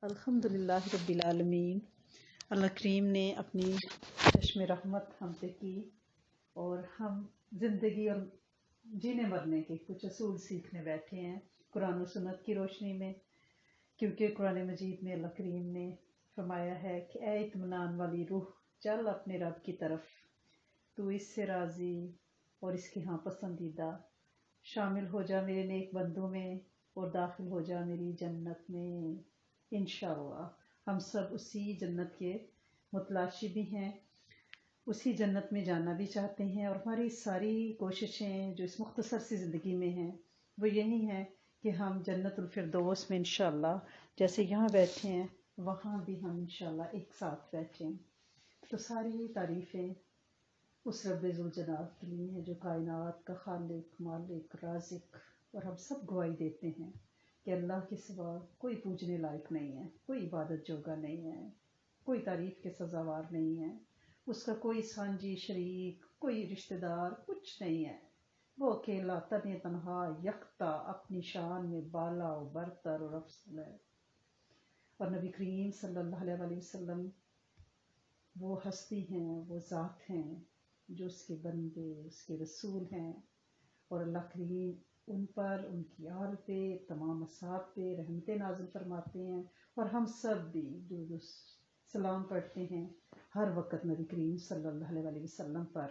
الحمدللہ رب العالمین۔ اللہ کریم نے اپنی چشم رحمت ہم پہ کی اور ہم زندگی اور جینے مرنے کے کچھ اصول سیکھنے بیٹھے ہیں قرآن و سنت کی روشنی میں، کیونکہ قرآن مجید میں اللہ کریم نے فرمایا ہے کہ اے اطمینان والی روح، چل اپنے رب کی طرف، تو اس سے راضی اور اس کے ہاں پسندیدہ، شامل ہو جا میرے نیک بندوں میں اور داخل ہو جا میری جنت میں۔ انشاءاللہ ہم سب اسی جنت کے متلاشی بھی ہیں، اسی جنت میں جانا بھی چاہتے ہیں، اور ہماری ساری کوششیں جو اس مختصر سی زندگی میں ہیں وہ یہی ہیں کہ ہم جنت الفردوس میں انشاءاللہ جیسے یہاں بیٹھے ہیں وہاں بھی ہم انشاءاللہ ایک ساتھ بیٹھیں۔ تو ساری تعریفیں اس رب ذوالجلال کے لیے ہیں جو کائنات کا خالق، مالک، رازق، اور ہم سب گواہی دیتے ہیں کہ اللہ کے سوا کوئی پوجنے لائق نہیں ہے، کوئی عبادت جوگا نہیں ہے، کوئی تعریف کے سزاوار نہیں ہے، اس کا کوئی سانجی شریک، کوئی رشتہ دار، کچھ نہیں ہے۔ وہ اکیلا تن تنہا یکتا اپنی شان میں بالا و برتر اور افضل ہے۔ اور نبی کریم صلی اللہ علیہ وسلم وہ ہستی ہیں، وہ ذات ہیں جو اس کے بندے، اس کے رسول ہیں، اور اللہ کریم ان پر، ان کی آل پہ، تمام اصحاب پہ رحمتیں نازل فرماتے ہیں، اور ہم سب بھی جو سلام پڑھتے ہیں ہر وقت نبی کریم صلی اللہ علیہ وسلم پر۔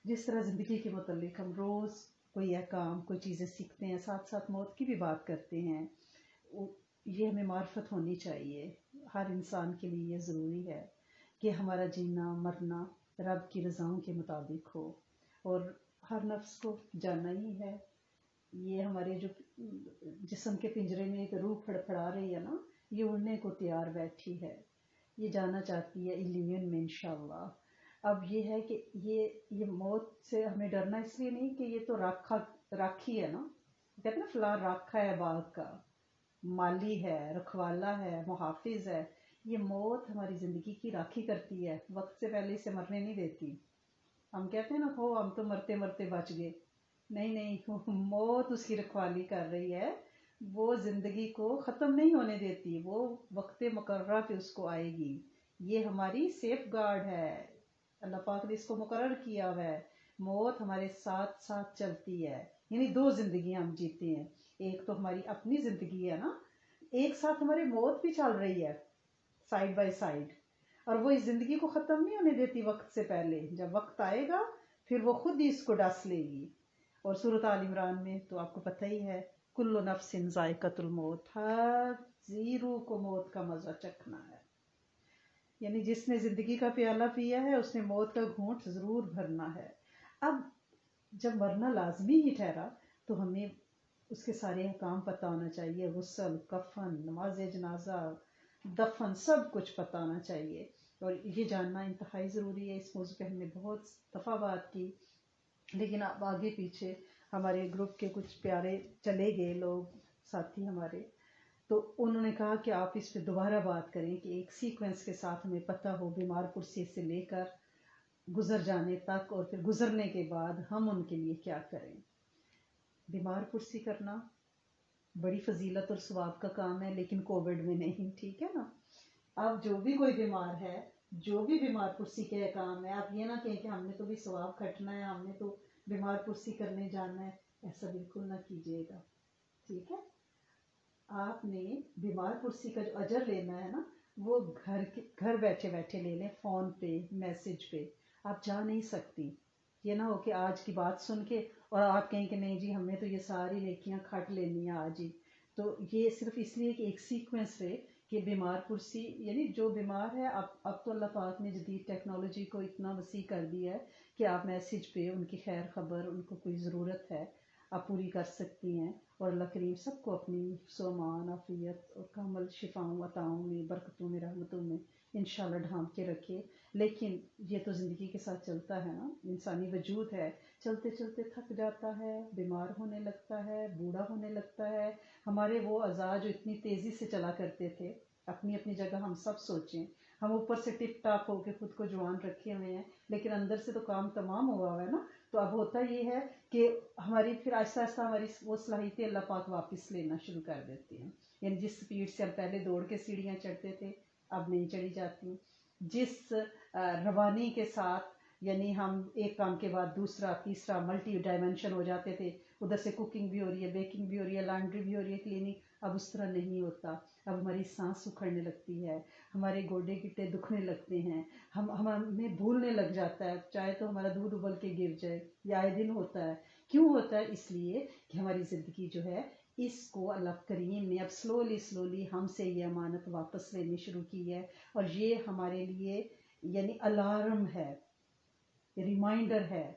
جس طرح زندگی کے متعلق ہم روز کوئی احکام، کوئی چیزیں سیکھتے ہیں، ساتھ ساتھ موت کی بھی بات کرتے ہیں، یہ ہمیں معرفت ہونی چاہیے۔ ہر انسان کے لیے یہ ضروری ہے کہ ہمارا جینا مرنا رب کی رضاؤں کے مطابق ہو، اور ہر نفس کو جاننا ہی ہے۔ یہ ہمارے جو جسم کے پنجرے میں ایک روح پھڑپھڑا رہی ہے نا، یہ اڑنے کو تیار بیٹھی ہے، یہ جانا چاہتی ہے علیین میں انشاءاللہ۔ اب یہ ہے کہ یہ موت سے ہمیں ڈرنا اس لیے نہیں کہ یہ تو راکھی ہے نا، کہتے ہیں نا فلاں راکھا ہے باغ کا، مالی ہے، رکھوالا ہے، محافظ ہے۔ یہ موت ہماری زندگی کی راکھی کرتی ہے، وقت سے پہلے اسے مرنے نہیں دیتی۔ ہم کہتے ہیں نا ہم تو مرتے مرتے بچ گئے، نہیں، موت اس کی رکھوالی کر رہی ہے، وہ زندگی کو ختم نہیں ہونے دیتی، وہ وقت مقررہ پہ اس کو آئے گی۔ یہ ہماری سیف گارڈ ہے، اللہ پاک نے اس کو مقرر کیا ہوا ہے۔ موت ہمارے ساتھ ساتھ چلتی ہے، یعنی دو زندگیاں ہم جیتے ہیں، ایک تو ہماری اپنی زندگی ہے نا، ایک ساتھ ہماری موت بھی چل رہی ہے سائیڈ بائی سائیڈ، اور وہ اس زندگی کو ختم نہیں ہونے دیتی وقت سے پہلے۔ جب وقت آئے گا پھر وہ خود ہی اس کو ڈس لے گی۔ اور سورۃ آل عمران میں تو آپ کو پتہ ہی ہے، کل نفس ذائقۃ الموت، ہر زیرو کو موت کا مزہ چکھنا ہے، یعنی جس نے زندگی کا پیالہ پیا ہے اس نے موت کا گھونٹ ضرور بھرنا ہے۔ اب جب مرنا لازمی ہی ٹھہرا تو ہمیں اس کے سارے احکام پتہ ہونا چاہیے، غسل، کفن، نماز جنازہ، دفن، سب کچھ پتہ ہونا چاہیے، اور یہ جاننا انتہائی ضروری ہے۔ اس موضوع پہ ہم نے بہت دفعہ بات کی، لیکن اب آگے پیچھے ہمارے گروپ کے کچھ پیارے چلے گئے لوگ، ساتھی ہمارے، تو انہوں نے کہا کہ آپ اس پہ دوبارہ بات کریں کہ ایک سیکوینس کے ساتھ ہمیں پتہ ہو بیمار پرسی سے لے کر گزر جانے تک، اور پھر گزرنے کے بعد ہم ان کے لیے کیا کریں۔ بیمار پرسی کرنا بڑی فضیلت اور ثواب کا کام ہے، لیکن کووڈ میں نہیں، ٹھیک ہے نا۔ اب جو بھی کوئی بیمار ہے، جو بھی بیمار پرسی کے کام ہے، آپ یہ نہ کہیں کہ ہم نے تو بھی ثواب کھٹنا ہے، ہم نے تو بیمار پرسی کرنے جانا ہے، ایسا بالکل نہ کیجیے گا، ٹھیک ہے۔ آپ نے بیمار پرسی کا جو اجر لینا ہے نا، وہ گھر بیٹھے بیٹھے لے لیں، فون پہ، میسج پہ۔ آپ جا نہیں سکتی، یہ نہ ہو کہ آج کی بات سن کے اور آپ کہیں کہ نہیں جی ہمیں تو یہ ساری نیکیاں کھٹ لینی ہیں آج ہی۔ تو یہ صرف اس لیے کہ ایک سیکوینس رہے کہ بیمار پرسی، یعنی جو بیمار ہے، اب تو اللہ پاک نے جدید ٹیکنالوجی کو اتنا وسیع کر دیا ہے کہ آپ میسج پہ ان کی خیر خبر، ان کو کوئی ضرورت ہے، آپ پوری کر سکتی ہیں، اور اللہ کریم سب کو اپنی حفظ و امان، عافیت اور کامل شفاؤں، عطاؤں میں، برکتوں میں، رحمتوں میں انشاءاللہ ڈھانپ کے رکھے۔ لیکن یہ تو زندگی کے ساتھ چلتا ہے نا، انسانی وجود ہے، چلتے چلتے تھک جاتا ہے، بیمار ہونے لگتا ہے، بوڑھا ہونے لگتا ہے۔ ہمارے وہ اعضاء جو اتنی تیزی سے چلا کرتے تھے، اپنی اپنی جگہ ہم سب سوچیں، ہم اوپر سے ٹپ ٹاپ ہو کے خود کو جوان رکھے ہوئے ہیں، لیکن اندر سے تو کام تمام ہوا ہے نا۔ تو اب ہوتا یہ ہے کہ ہماری پھر آہستہ آہستہ ہماری وہ صلاحیتیں اللہ پاک واپس لینا شروع کر دیتے ہیں۔ یعنی جس سپیڈ سے ہم پہلے دوڑ کے سیڑھیاں چڑھتے تھے اب نہیں چڑھی جاتی. جس روانی کے ساتھ یعنی ہم ایک کام کے بعد دوسرا تیسرا ملٹی ڈائمینشن ہو جاتے تھے, ادھر سے کوکنگ بھی ہو رہی ہے, بیکنگ بھی ہو رہی ہے, لانڈری بھی ہو رہی ہے, کلیننگ, اب اس طرح نہیں ہوتا. اب ہماری سانس اکھڑنے لگتی ہے, ہمارے گوڈے گٹے دکھنے لگتے ہیں, ہمیں بھولنے لگ جاتا ہے, چاہے تو ہمارا دودھ ابل کے گر جائے, یہ آئے دن ہوتا ہے. کیوں ہوتا ہے؟ اس لیے کہ ہماری زندگی جو ہے اس کو اللہ کریم نے اب سلولی ہم سے یہ امانت واپس لینی شروع کی ہے, اور یہ ہمارے لیے یعنی الارم ہے, ریمائنڈر ہے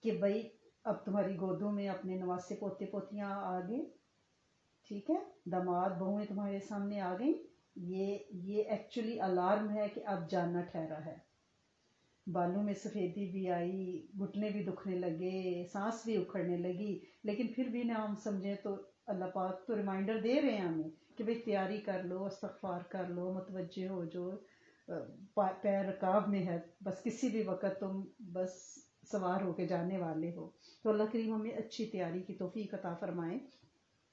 کہ بھائی اب تمہاری گودوں میں اپنے نواسے پوتے پوتیاں آ گئے, ٹھیک ہے, داماد بہویں تمہارے سامنے آ گئیں. یہ ایکچولی الارم ہے کہ اب جاننا ٹھہرا ہے. بالوں میں سفیدی بھی آئی, گھٹنے بھی دکھنے لگے, سانس بھی اکھڑنے لگی, لیکن پھر بھی نہ ہم سمجھیں تو اللہ پاک تو ریمائنڈر دے رہے ہیں ہمیں کہ بھائی تیاری کر لو, استغفار کر لو, متوجہ ہو جو پیر رکاب میں ہے, بس کسی بھی وقت تم بس سوار ہو کے جانے والے ہو. تو اللہ کریم ہمیں اچھی تیاری کی توفیق عطا فرمائے.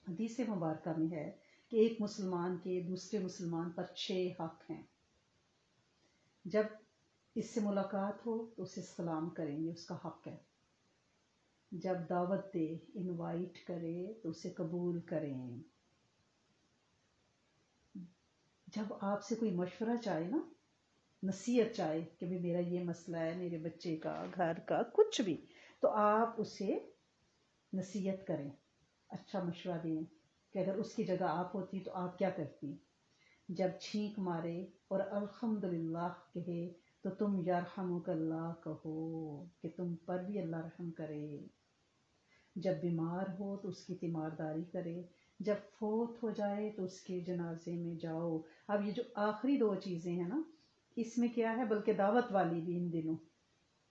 حدیث مبارکہ میں ہے کہ ایک مسلمان کے دوسرے مسلمان پر 6 حق ہیں. جب اس سے ملاقات ہو تو اسے سلام کریں, یہ اس کا حق ہے. جب دعوت دے, انوائٹ کرے تو اسے قبول کریں. جب آپ سے کوئی مشورہ چاہے نا, نصیحت چاہے کہ بھی میرا یہ مسئلہ ہے, میرے بچے کا, گھر کا, کچھ بھی, تو آپ اسے نصیحت کریں, اچھا مشورہ دیں کہ اگر اس کی جگہ آپ ہوتی تو آپ کیا کرتی. جب چھینک مارے اور الحمدللہ کہے تو تم یرحمک اللہ کہو کہ تم پر بھی اللہ رحم کرے. جب بیمار ہو تو اس کی تیمارداری کرے, جب فوت ہو جائے تو اس کے جنازے میں جاؤ. اب یہ جو آخری 2 چیزیں ہیں نا, اس میں کیا ہے, بلکہ دعوت والی بھی ان دنوں,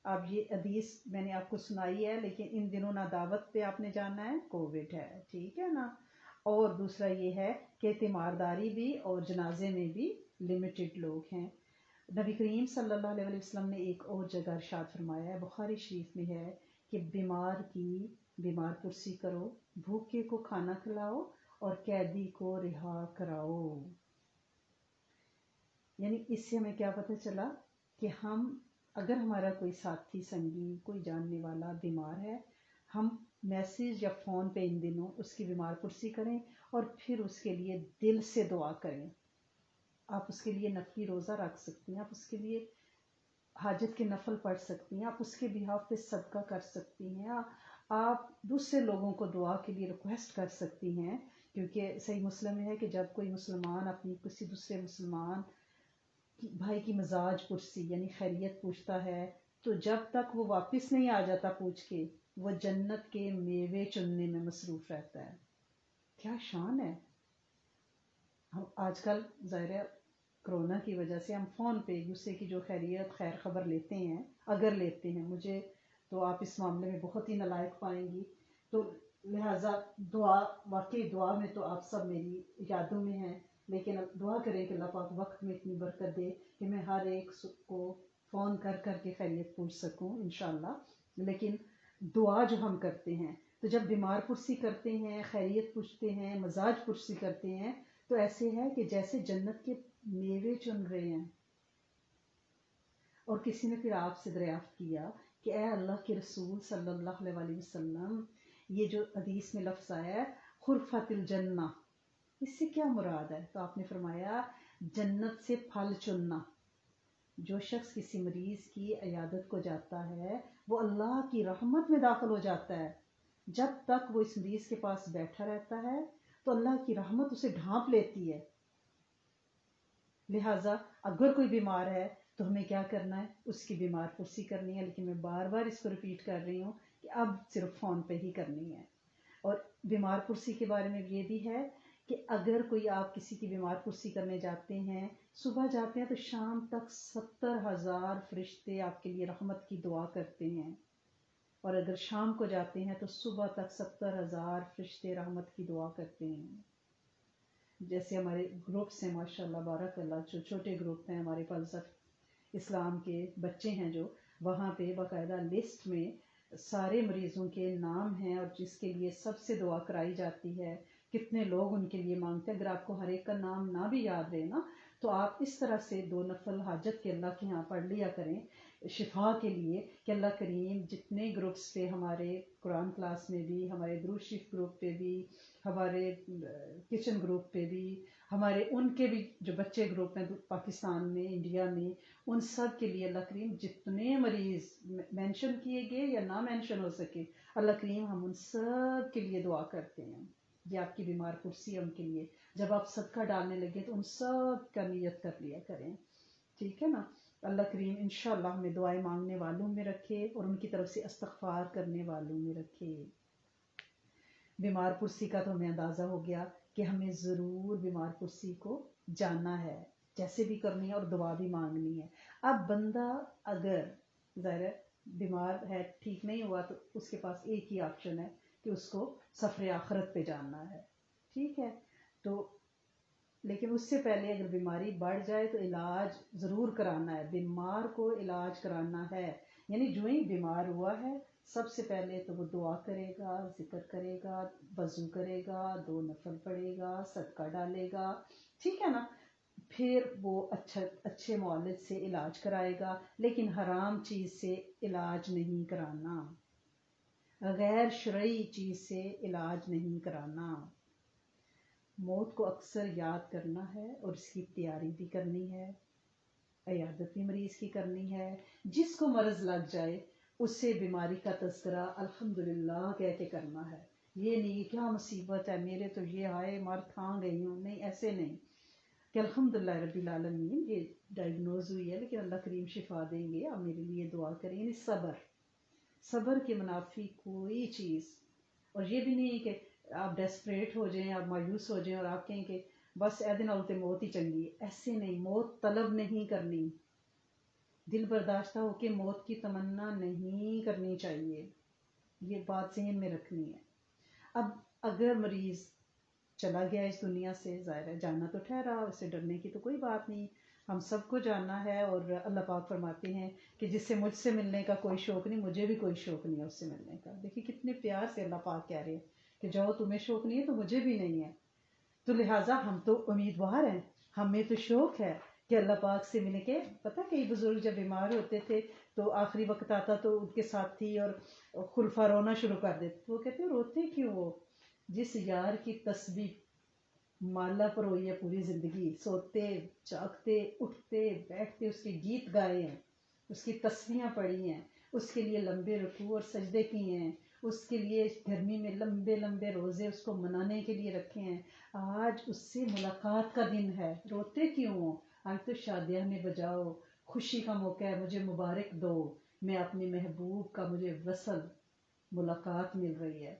اب یہ حدیث میں نے آپ کو سنائی ہے, لیکن ان دنوں نہ دعوت پہ آپ نے جانا ہے, کووڈ ہے, ٹھیک ہے نا, اور دوسرا یہ ہے کہ تیمارداری بھی اور جنازے میں بھی لمیٹڈ لوگ ہیں. نبی کریم صلی اللہ علیہ وسلم نے ایک اور جگہ ارشاد فرمایا ہے, بخاری شریف میں ہے کہ بیمار کی بیمار پرسی کرو, بھوکے کو کھانا کھلاؤ, اور قیدی کو رہا کراؤ. یعنی اس سے ہمیں کیا پتہ چلا کہ ہم اگر ہمارا کوئی ساتھی سنگی کوئی جاننے والا بیمار ہے, ہم میسیج یا فون پہ ان دنوں اس کی بیمار پرسی کریں, اور پھر اس کے لیے دل سے دعا کریں. آپ اس کے لیے نفلی روزہ رکھ سکتی ہیں, آپ اس کے لیے حاجت کے نفل پڑھ سکتی ہیں, آپ اس کے بہاف پہ صدقہ کر سکتی ہیں, آپ دوسرے لوگوں کو دعا کے لیے ریکویسٹ کر سکتی ہیں. کیونکہ صحیح مسلم میں ہے کہ جب کوئی مسلمان اپنی کسی دوسرے مسلمان بھائی کی مزاج پرسی یعنی خیریت پوچھتا ہے, تو جب تک وہ واپس نہیں آ جاتا پوچھ کے, وہ جنت کے میوے چننے میں مصروف رہتا ہے. کیا شان ہے. ہم آج کل ظاہر ہے کرونا کی وجہ سے ہم فون پہ ایک دوسرے کی جو خیریت خیر خبر لیتے ہیں, اگر لیتے ہیں, مجھے تو آپ اس معاملے میں بہت ہی نالائق پائیں گی, تو لہٰذا دعا, واقعی دعا میں تو آپ سب میری یادوں میں ہیں, لیکن دعا کریں کہ اللہ پاک وقت میں اتنی برکت دے کہ میں ہر ایک کو فون کر کر کے خیریت پوچھ سکوں انشاءاللہ. لیکن دعا جو ہم کرتے ہیں, تو جب بیمار پرسی کرتے ہیں, خیریت پوچھتے ہیں, مزاج پرسی کرتے ہیں, تو ایسے ہے کہ جیسے جنت کے میوے چن رہے ہیں. اور کسی نے پھر آپ سے دریافت کیا کہ اے اللہ کے رسول صلی اللہ علیہ وسلم, یہ جو حدیث میں لفظ آیا ہے خرفت الجنہ, اس سے کیا مراد ہے؟ تو آپ نے فرمایا جنت سے پھل چننا. جو شخص کسی مریض کی عیادت کو جاتا ہے وہ اللہ کی رحمت میں داخل ہو جاتا ہے. جب تک وہ اس مریض کے پاس بیٹھا رہتا ہے تو اللہ کی رحمت اسے ڈھانپ لیتی ہے. لہٰذا اگر کوئی بیمار ہے تو ہمیں کیا کرنا ہے, اس کی بیمار پرسی کرنی ہے. لیکن میں بار بار اس کو ریپیٹ کر رہی ہوں کہ اب صرف فون پہ ہی کرنی ہے. اور بیمار پرسی کے بارے میں یہ بھی ہے کہ اگر کوئی آپ کسی کی بیمار پرسی کرنے جاتے ہیں, صبح جاتے ہیں تو شام تک 70,000 فرشتے آپ کے لیے رحمت کی دعا کرتے ہیں, اور اگر شام کو جاتے ہیں تو صبح تک 70,000 فرشتے رحمت کی دعا کرتے ہیں. جیسے ہمارے گروپس ہیں ماشاءاللہ بارک اللہ, جو چھوٹے گروپ ہیں ہمارے فلسفہ اسلام کے بچے ہیں, جو وہاں پہ باقاعدہ لسٹ میں سارے مریضوں کے نام ہیں, اور جس کے لیے سب سے دعا کرائی جاتی ہے کتنے لوگ ان کے لیے مانگتے ہیں. اگر آپ کو ہر ایک کا نام نہ بھی یاد رہے نا تو آپ اس طرح سے 2 نفل حاجت کے اللہ کے یہاں پڑھ لیا کریں شفا کے لیے کہ اللہ کریم جتنے گروپس پہ ہمارے قرآن کلاس میں بھی، ہمارے درود شریف گروپ پہ بھی، ہمارے کچن گروپ پہ بھی، ہمارے ان کے بھی جو بچے گروپ ہیں پاکستان میں، انڈیا میں، ان سب کے لیے اللہ کریم جتنے مریض مینشن کیے گئے یا نہ مینشن ہو سکے، اللہ کریم ہم ان سب کے لیے دعا کرتے ہیں. یہ آپ کی بیمار کرسی ہے ان کے لیے. جب آپ صدقہ ڈالنے لگے تو ان سب کا نیت کر لیا کریں، ٹھیک ہے نا. اللہ کریم انشاءاللہ ہمیں دعائیں مانگنے والوں میں رکھے اور ان کی طرف سے استغفار کرنے والوں میں رکھے. بیمار پرسی کا تو ہمیں اندازہ ہو گیا کہ ہمیں ضرور بیمار پرسی کو جاننا ہے، جیسے بھی کرنی ہے اور دعا بھی مانگنی ہے. اب بندہ اگر ظاہر ہے بیمار ہے، ٹھیک نہیں ہوا، تو اس کے پاس ایک ہی آپشن ہے کہ اس کو سفر آخرت پہ جانا ہے، ٹھیک ہے. تو لیکن اس سے پہلے اگر بیماری بڑھ جائے تو علاج ضرور کرانا ہے. بیمار کو علاج کرانا ہے، یعنی جو ہی بیمار ہوا ہے سب سے پہلے تو وہ دعا کرے گا، ذکر کرے گا، وضو کرے گا، 2 نفل پڑھے گا، صدقہ ڈالے گا، ٹھیک ہے نا. پھر وہ اچھے معالج سے علاج کرائے گا، لیکن حرام چیز سے علاج نہیں کرانا، غیر شرعی چیز سے علاج نہیں کرانا. موت کو اکثر یاد کرنا ہے اور اس کی تیاری بھی کرنی ہے، عیادت بھی مریض کی کرنی ہے. جس کو مرض لگ جائے اس سے بیماری کا تذکرہ الحمدللہ کہہ کے کرنا ہے. یہ نہیں کیا مصیبت ہے میرے تو یہ آئے مر تھان گئی ہوں، نہیں، ایسے نہیں کہ الحمدللہ رب العالمین یہ ڈائگنوز ہوئی ہے لیکن اللہ کریم شفا دیں گے، آپ میرے لیے دعا کریں. یعنی صبر کے منافی کوئی چیز. اور یہ بھی نہیں کہ آپ ڈیسپریٹ ہو جائیں، آپ مایوس ہو جائیں اور آپ کہیں کہ بس اے دن التے موت ہی چنگی ہے. ایسے نہیں، موت طلب نہیں کرنی، دل برداشتہ ہو کے موت کی تمنا نہیں کرنی چاہیے. یہ بات ذہن میں رکھنی ہے. اب اگر مریض چلا گیا اس دنیا سے، ظاہر ہے جانا تو ٹھہرا، اسے ڈرنے کی تو کوئی بات نہیں، ہم سب کو جاننا ہے. اور اللہ پاک فرماتے ہیں کہ جس سے مجھ سے ملنے کا کوئی شوق نہیں، مجھے بھی کوئی شوق نہیں ہے اس سے ملنے کا. دیکھیے کتنے پیار سے اللہ پاک کہہ رہے ہیں کہ جاؤ، تمہیں شوق نہیں ہے تو مجھے بھی نہیں ہے. تو لہٰذا ہم تو امیدوار ہیں، ہمیں تو شوق ہے کہ اللہ پاک سے مل کے. پتہ کئی بزرگ جب بیمار ہوتے تھے تو آخری وقت آتا تو ان کے ساتھی اور خلفاء رونا شروع کر دیتے. وہ کہتے ہیں روتے کیوں ہو؟ جس یار کی تسبیح مالا پر ہوئی ہے پوری زندگی، سوتے جاگتے اٹھتے بیٹھتے اس کے گیت گائے ہیں، اس کی تسبیحاں پڑھی ہیں، اس کے لیے لمبے رکوع اور سجدے کیے ہیں، اس کے لیے گرمی میں لمبے لمبے روزے اس کو منانے کے لیے رکھے ہیں. آج اس سے ملاقات کا دن ہے، روتے کیوں ہو؟ آج تو شادیاں میں بجاؤ، خوشی کا موقع ہے، مجھے مبارک دو، میں اپنے محبوب کا مجھے وصل ملاقات مل رہی ہے.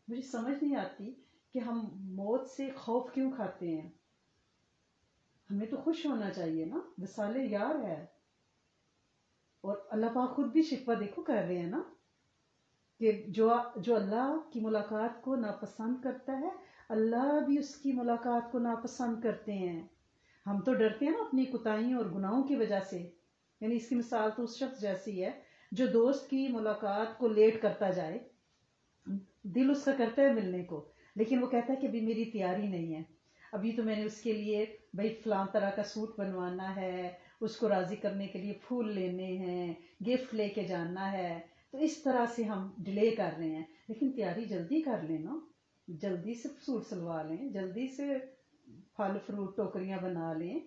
مجھے سمجھ نہیں آتی کہ ہم موت سے خوف کیوں کھاتے ہیں. ہمیں تو خوش ہونا چاہیے نا، وصال یار ہے. اور اللہ پاک خود بھی شکوہ دیکھو کر رہے ہیں نا کہ جو اللہ کی ملاقات کو ناپسند کرتا ہے، اللہ بھی اس کی ملاقات کو ناپسند کرتے ہیں. ہم تو ڈرتے ہیں نا اپنی کوتاہیوں اور گناہوں کی وجہ سے. یعنی اس کی مثال تو اس شخص جیسی ہے جو دوست کی ملاقات کو لیٹ کرتا جائے، دل اس کا کرتا ہے ملنے کو، لیکن وہ کہتا ہے کہ ابھی میری تیاری نہیں ہے، ابھی تو میں نے اس کے لیے بھائی فلاں طرح کا سوٹ بنوانا ہے، اس کو راضی کرنے کے لیے پھول لینے ہیں، گفٹ لے کے جانا ہے. تو اس طرح سے ہم ڈیلے کر رہے ہیں. لیکن تیاری جلدی کر لیں نا، جلدی سے سوٹ سلوا لیں، جلدی سے پھل فروٹ ٹوکریاں بنا لیں،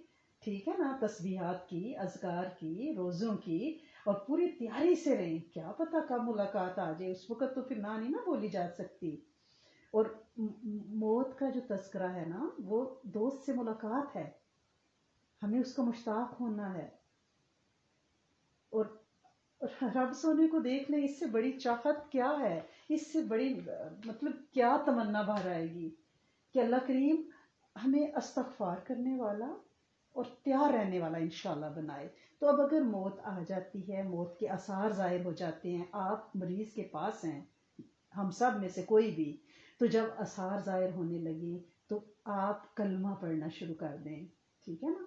ٹھیک ہے نا، تسبیحات کی، اذکار کی، روزوں کی، اور پوری تیاری سے رہیں. کیا پتہ کب ملاقات آ جائے، اس وقت تو پھر نہ نہیں نا بولی جا سکتی. اور موت کا جو تذکرہ ہے نا وہ دوست سے ملاقات ہے، ہمیں اس کا مشتاق ہونا ہے. اور رب سونے کو دیکھ لیں، اس سے بڑی چاہت کیا ہے، اس سے بڑی مطلب کیا تمنا باہر آئے گی کہ اللہ کریم ہمیں استغفار کرنے والا اور تیار رہنے والا انشاءاللہ بنائے. تو اب اگر موت آ جاتی ہے، موت کے آثار ظاہر ہو جاتے ہیں، آپ مریض کے پاس ہیں، ہم سب میں سے کوئی بھی، تو جب آثار ظاہر ہونے لگیں تو آپ کلمہ پڑھنا شروع کر دیں، ٹھیک ہے نا،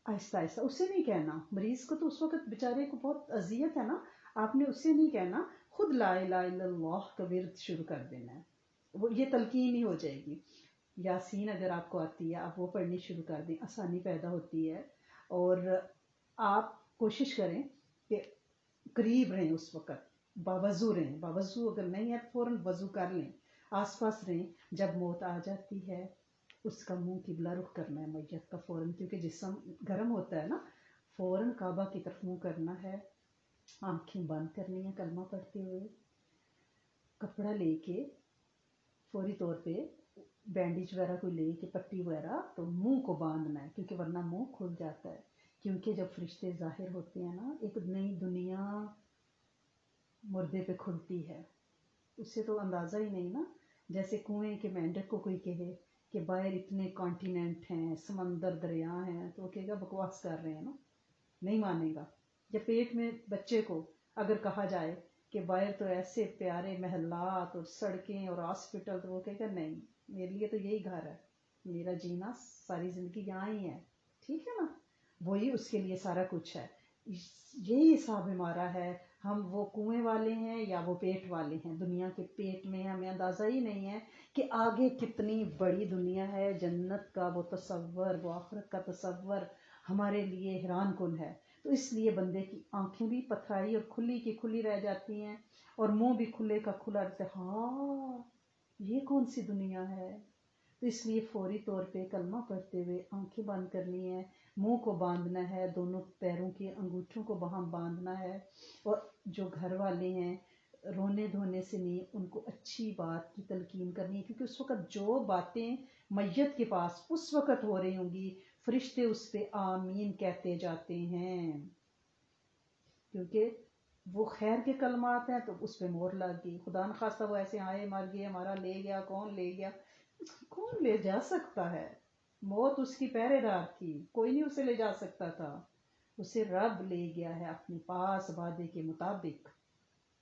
آہستہ آہستہ. اسے نہیں کہنا، مریض کو تو اس وقت بیچارے کو بہت اذیت ہے نا، آپ نے اسے نہیں کہنا، خود لا الہ الا اللہ کا ورد شروع کر دینا ہے. وہ یہ تلقین ہی ہو جائے گی. یاسین اگر آپ کو آتی ہے آپ وہ پڑھنی شروع کر دیں, آسانی پیدا ہوتی ہے. اور آپ کوشش کریں کہ قریب رہیں اس وقت, باوضو رہیں. باوضو اگر نہیں ہے تو فوراً وضو کر لیں, آس پاس رہیں. جب موت آ جاتی ہے اس کا منہ قبلہ رخ کرنا ہے میت کا فوراً, کیونکہ جسم گرم ہوتا ہے نا. فوراً کعبہ کی طرف منہ کرنا ہے, آنکھیں بند کرنی ہیں کلمہ پڑھتے ہوئے. کپڑا لے کے فوری طور پہ بینڈیج وغیرہ کوئی لے کے پٹی وغیرہ تو منہ کو باندھنا ہے, کیونکہ ورنہ منہ کھل جاتا ہے. کیونکہ جب فرشتے ظاہر ہوتے ہیں نا ایک نئی دنیا مردے پہ کھلتی ہے. اس سے تو اندازہ ہی نہیں نا, جیسے کنویں کے مینڈک کو کوئی کہے کہ باہر اتنے کانٹیننٹ ہیں, سمندر دریا ہیں, تو وہ کہے گا بکواس کر رہے ہیں نا, نہیں مانے گا. یا پیٹ میں بچے کو اگر کہا جائے کہ باہر تو ایسے پیارے محلات اور سڑکیں اور ہاسپٹل, تو وہ کہے گا نہیں, میرے لیے تو یہی گھر ہے, میرا جینا ساری زندگی یہاں ہی ہے. ٹھیک ہے نا, وہی اس کے لیے سارا کچھ ہے. یہی حساب ہمارا ہے, ہم وہ کنویں والے ہیں یا وہ پیٹ والے ہیں. دنیا کے پیٹ میں ہمیں اندازہ ہی نہیں ہے کہ آگے کتنی بڑی دنیا ہے. جنت کا وہ تصور, وہ آخرت کا تصور ہمارے لیے حیران کن ہے. تو اس لیے بندے کی آنکھیں بھی پتھرائی اور کھلی کی کھلی رہ جاتی ہیں, اور منہ بھی کھلے کا کھلا رہتا ہے. ہاں یہ کون سی دنیا ہے. تو اس لیے فوری طور پہ کلمہ پڑھتے ہوئے آنکھیں بند کرنی ہے, منہ کو باندھنا ہے, دونوں پیروں کے انگوٹھوں کو وہاں باندھنا ہے. اور جو گھر والے ہیں رونے دھونے سے نہیں, ان کو اچھی بات کی تلقین کرنی ہے, کیونکہ اس وقت جو باتیں میت کے پاس اس وقت ہو رہی ہوں گی فرشتے اس پہ آمین کہتے جاتے ہیں, کیونکہ وہ خیر کے کلمات ہیں تو اس پہ مہر لگ گئی. خدا نخواستہ وہ ایسے آئے مر گئے, ہمارا لے گیا, کون لے گیا, کون لے جا سکتا ہے. موت اس کی پہرے دار تھی, کوئی نہیں اسے لے جا سکتا تھا, اسے رب لے گیا ہے اپنے پاس وعدے کے مطابق.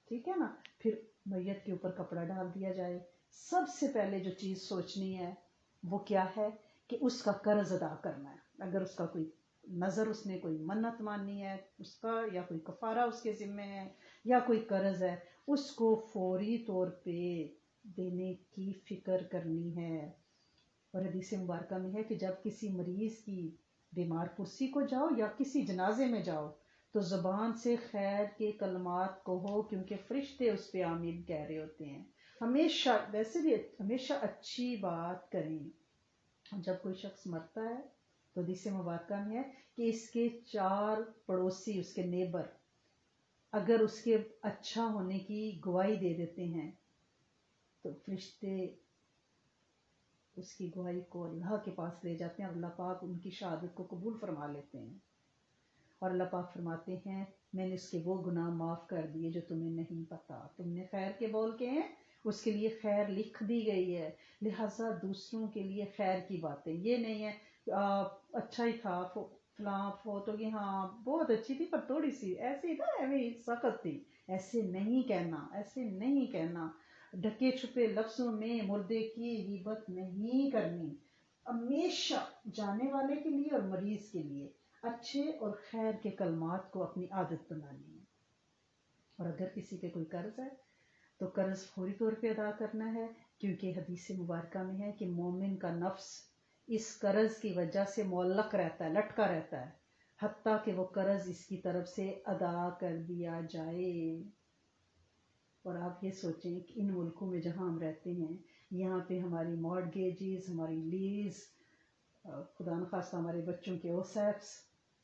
ٹھیک ہے نا. پھر میت کے اوپر کپڑا ڈال دیا جائے. سب سے پہلے جو چیز سوچنی ہے وہ کیا ہے کہ اس کا قرض ادا کرنا ہے. اگر اس کا کوئی نظر, اس نے کوئی منت ماننی ہے اس کا, یا کوئی کفارہ اس کے ذمے ہے, یا کوئی قرض ہے, اس کو فوری طور پہ دینے کی فکر کرنی ہے. اور حدیث مبارکہ میں ہے کہ جب کسی مریض کی بیمار پرسی کو جاؤ یا کسی جنازے میں جاؤ تو زبان سے خیر کے کلمات کہو, کیونکہ فرشتے اس پہ آمین کہہ رہے ہوتے ہیں. ہمیشہ ویسے بھی ہمیشہ اچھی بات کریں. جب کوئی شخص مرتا ہے تو حدیث مبارکہ میں ہے کہ اس کے 4 پڑوسی, اس کے نیبر, اگر اس کے اچھا ہونے کی گواہی دے دیتے ہیں تو فرشتے اس کی گواہی کو اللہ کے پاس لے جاتے ہیں, اور اللہ پاک ان کی شہادت کو قبول فرما لیتے ہیں. اور اللہ پاک فرماتے ہیں میں نے اس کے وہ گناہ معاف کر دیے جو تمہیں نہیں پتا. تم نے خیر کے بول کے ہیں, اس کے لیے خیر لکھ دی گئی ہے. لہٰذا دوسروں کے لیے خیر کی باتیں, یہ نہیں ہے اچھا ہی تھا فلاں فوت ہوگی, ہاں بہت اچھی تھی پر تھوڑی سی ایسی نا ایویں سخت تھی, ایسے نہیں کہنا, ایسے نہیں کہنا. ڈھکے چھپے لفظوں میں مردے کی غیبت نہیں کرنی. ہمیشہ جانے والے کے لیے اور مریض کے لیے اچھے اور خیر کے کلمات کو اپنی عادت بنانی ہے. اور اگر کسی پہ کوئی قرض ہے تو قرض فوری طور پہ ادا کرنا ہے, کیونکہ حدیث مبارکہ میں ہے کہ مومن کا نفس اس قرض کی وجہ سے معلق رہتا ہے, لٹکا رہتا ہے, حتیٰ کہ وہ قرض اس کی طرف سے ادا کر دیا جائے. اور آپ یہ سوچیں کہ ان ملکوں میں جہاں ہم رہتے ہیں یہاں پہ ہماری مارگیجز, ہماری لیز, خدا نخواستہ ہمارے بچوں کے اوسیپس,